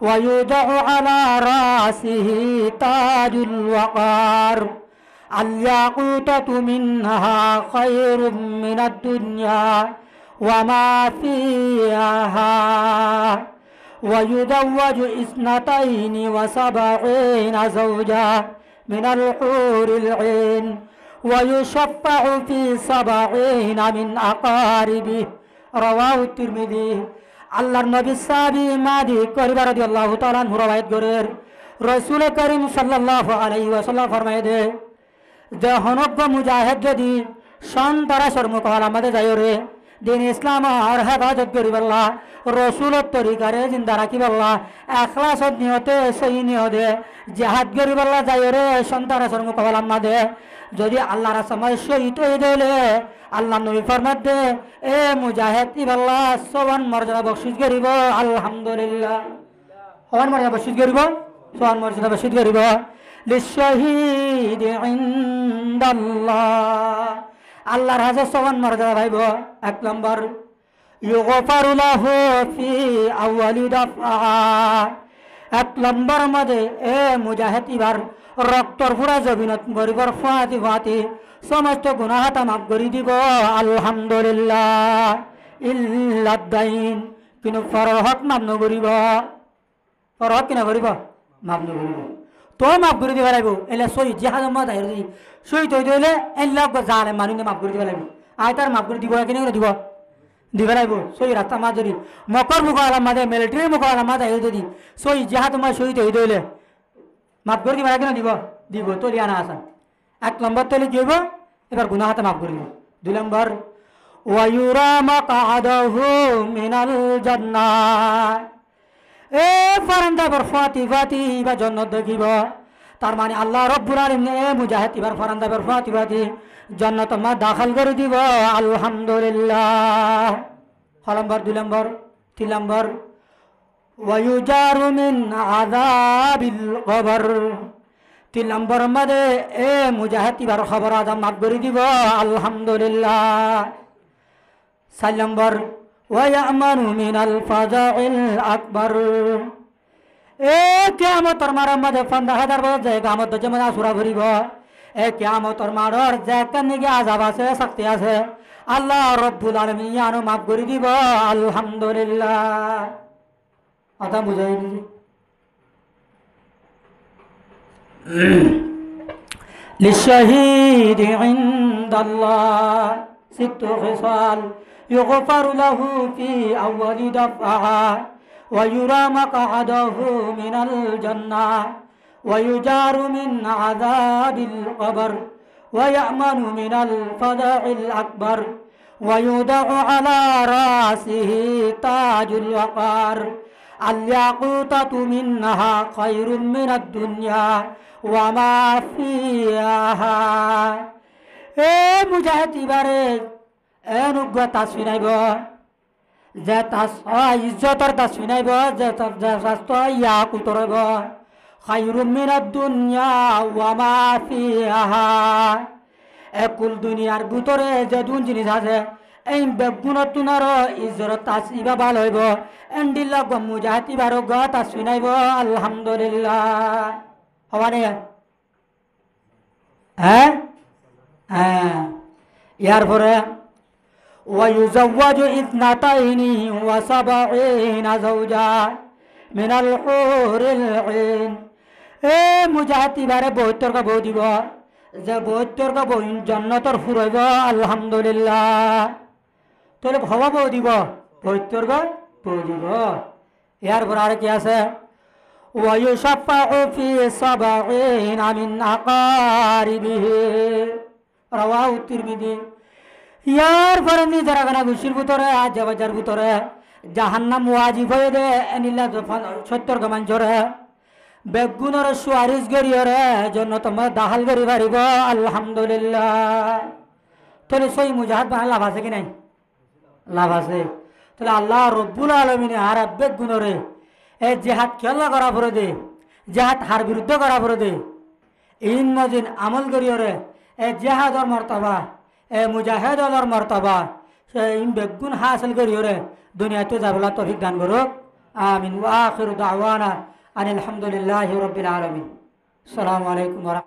ويوضع على رأسه تاج الوقار الياقوتة منها خير من الدنيا وما فيها ويزوج 72 زوجا من الحور العين ويشفع في 70 من أقاربه رواه الترمذي আল্লাহর নবী সাহাবী মাদি করিবা রাদিয়াল্লাহু তাআলা আনহু রওয়ায়াত করেন রাসূল করিম সাল্লাল্লাহু আলাইহি ওয়াসাল্লাম ফরমায় দে যে হনব্য মুজাহিদ যদি সন্তারাসর মুকালা মাদে যায় রে দিন ইসলাম আর হেফাজত করিবাল্লাহ রসুলত তরিকারে জিন্দা রাখিবাল্লাহ এখলাসত নিয়তে সহি নিয়তে জিহাদ করিবাল্লাহ যায় রে সন্তারাসর মুকালা মাদে যদি আল্লাহর রাস্তায় শহীদ হয়ে গেলে আল্লাহ নবী ফরমাত দে এ মুজাহিদ ইবাল্লাহ সওয়ান মর্যাদা বখশিশ করিব আলহামদুলিল্লাহ সওয়ান মর্যাদা বখশিশ করিব সওয়ান মর্যাদা বখশিশ করিব লিশহীদ ইনদাল্লাহ আল্লাহর হাজে সওয়ান মর্যাদা পাইব এক নম্বর ইউগফারু লাহু ফি আউয়ালি দাফআ এক নম্বর মধ্যে এ মুজাহিদ ইবার রক্তর পুরা জবিনত গরিবর ফাতি ফাতি সমস্ত গুনাহ মাফ করে দিব আলহামদুলিল্লাহ ইল্লাদাইন কিন্তু ফরহক মাফ নকরিব ফরহক কিনা করিব মাফ নকরিব তো মাফ করে দিব লাগব এলে সই জিহাদ মত আইর দি সই তৈ দইলে এল্লাহ জালে মানুনে মাফ করে দিব লাগব আই তার মাফ করে দিব কিনা দিব দিব লাগব সই রাস্তা মা যদি মকর মুকালা মাদে মিলিটারি মুকালা মাদে আইর দি সই জিহাদ মা সই তৈ দইলে মাফ করে দিব কিনা দিব দিব তো লিয়া না আসান এক নম্বর তলে কি হইব এবার গুনাহ মাফ করে দিব দুই নম্বর ওয়ায়ুরা মাকআদাহু মিনাল জান্নাহ এ ফারান্দা বর ফাতি ফাতি বা জান্নাত দেখিব তার মানে আল্লাহ রাব্বুল আলামিন এ মুজাহিদ ইবার ফারান্দা বর ফাতি ফাতি জান্নাত মা দাখিল করে দিব আলহামদুলিল্লাহ নম্বর দুই নম্বর তিন নম্বর ওয়ায়ুজারু মিন আযাবিল কবর তিন নম্বর মধ্যে এ মুজাহিদ ইবার খবর আদম মাফ করে দিব আলহামদুলিল্লাহ চার নম্বর ওয়ায়ামানু মিনাল ফাজাইল আকবার এ কিয়ামতের মারার মধ্যে 15000 বছর যে কিয়ামত যেমন আসুরা ভরিব এ কিয়ামতের মারার যে কানিকে আযাব আছে শক্তি আছে আল্লাহ রাব্বুল আলামিন ইয়ানো মাফ করে দিব আলহামদুলিল্লাহ কথা বুঝাই দিছি للشهيد عند الله 6 خصال يغفر له في أول دفعة ويرى مقعده من الجنة ويجار من عذاب القبر ويأمن من الفزع الأكبر ويوضع على رأسه تاج الوقار الياقوتة منها خير من الدنيا وما فيها এ মুজাহিদ ইবারে অনুগ্য তাসফিনাইব যে তাস ইজ্জতর তাসফিনাইব যে শাস্ত্র ইয়াকুত রইব খায়রুম মিনাদ দুনিয়া ওয়া মা ফিহা একুল দুনিয়ার ভিতরে যে দুন জিনিস আছে এই বেগুনত তুনার ইজ্জত তাসিবা ভালো হইব এন্ডিল্লা গ মুজাহিদ ইবারে গ তাসফিনাইব আলহামদুলিল্লাহ হওয়ানে হ্যাঁ হ্যাঁ ইয়ার পরে ويزوج 72 زوجا من الحور العين এ মুজাহিদ ইবারে 72 কা বউ দিব যে 72 কা বউ জান্নাতের ফুরাইব আলহামদুলিল্লাহ তোলে ভাবা বউ দিব 72 কা বউ দিব ইয়ার পরে আর কি আছে ويشفع في 70 من أقاربه رواه الترمذي ইয়ার পরে নিজের গানা গুছির ভিতরে আজ বাজার ভিতরে জাহান্নাম ওয়াজিব হয়ে দে এনিলা 70 গমান জরে বেগুনের সুয়ারিশ গরিয়রে জন্য তোমার দাহাল গরি পারিব আলহামদুলিল্লাহ তাহলে সই মুজাহিদ বানার লাভ আছে কি নাই লাভ আছে তাহলে আল্লাহ রব্বুল আলামিন আর বেগুনরে এ জিহাদ খেলা করা পরে দে জিহাদ হার বিরুদ্ধে করা পরে দে ইন মজিন আমল করিয়রে এ জিহাদর মর্তবা এ মুজাহিদর মর্তবা সে ইন বেগুন হাসিল করিয়রে দুনিয়াতে যাবলা তৌফিক দান করুক আমিন। ওয়া আখিরু দাওয়ানা আনিল হামদুলিল্লাহি রাব্বিল আলামিন। আসসালামু আলাইকুম ওয়া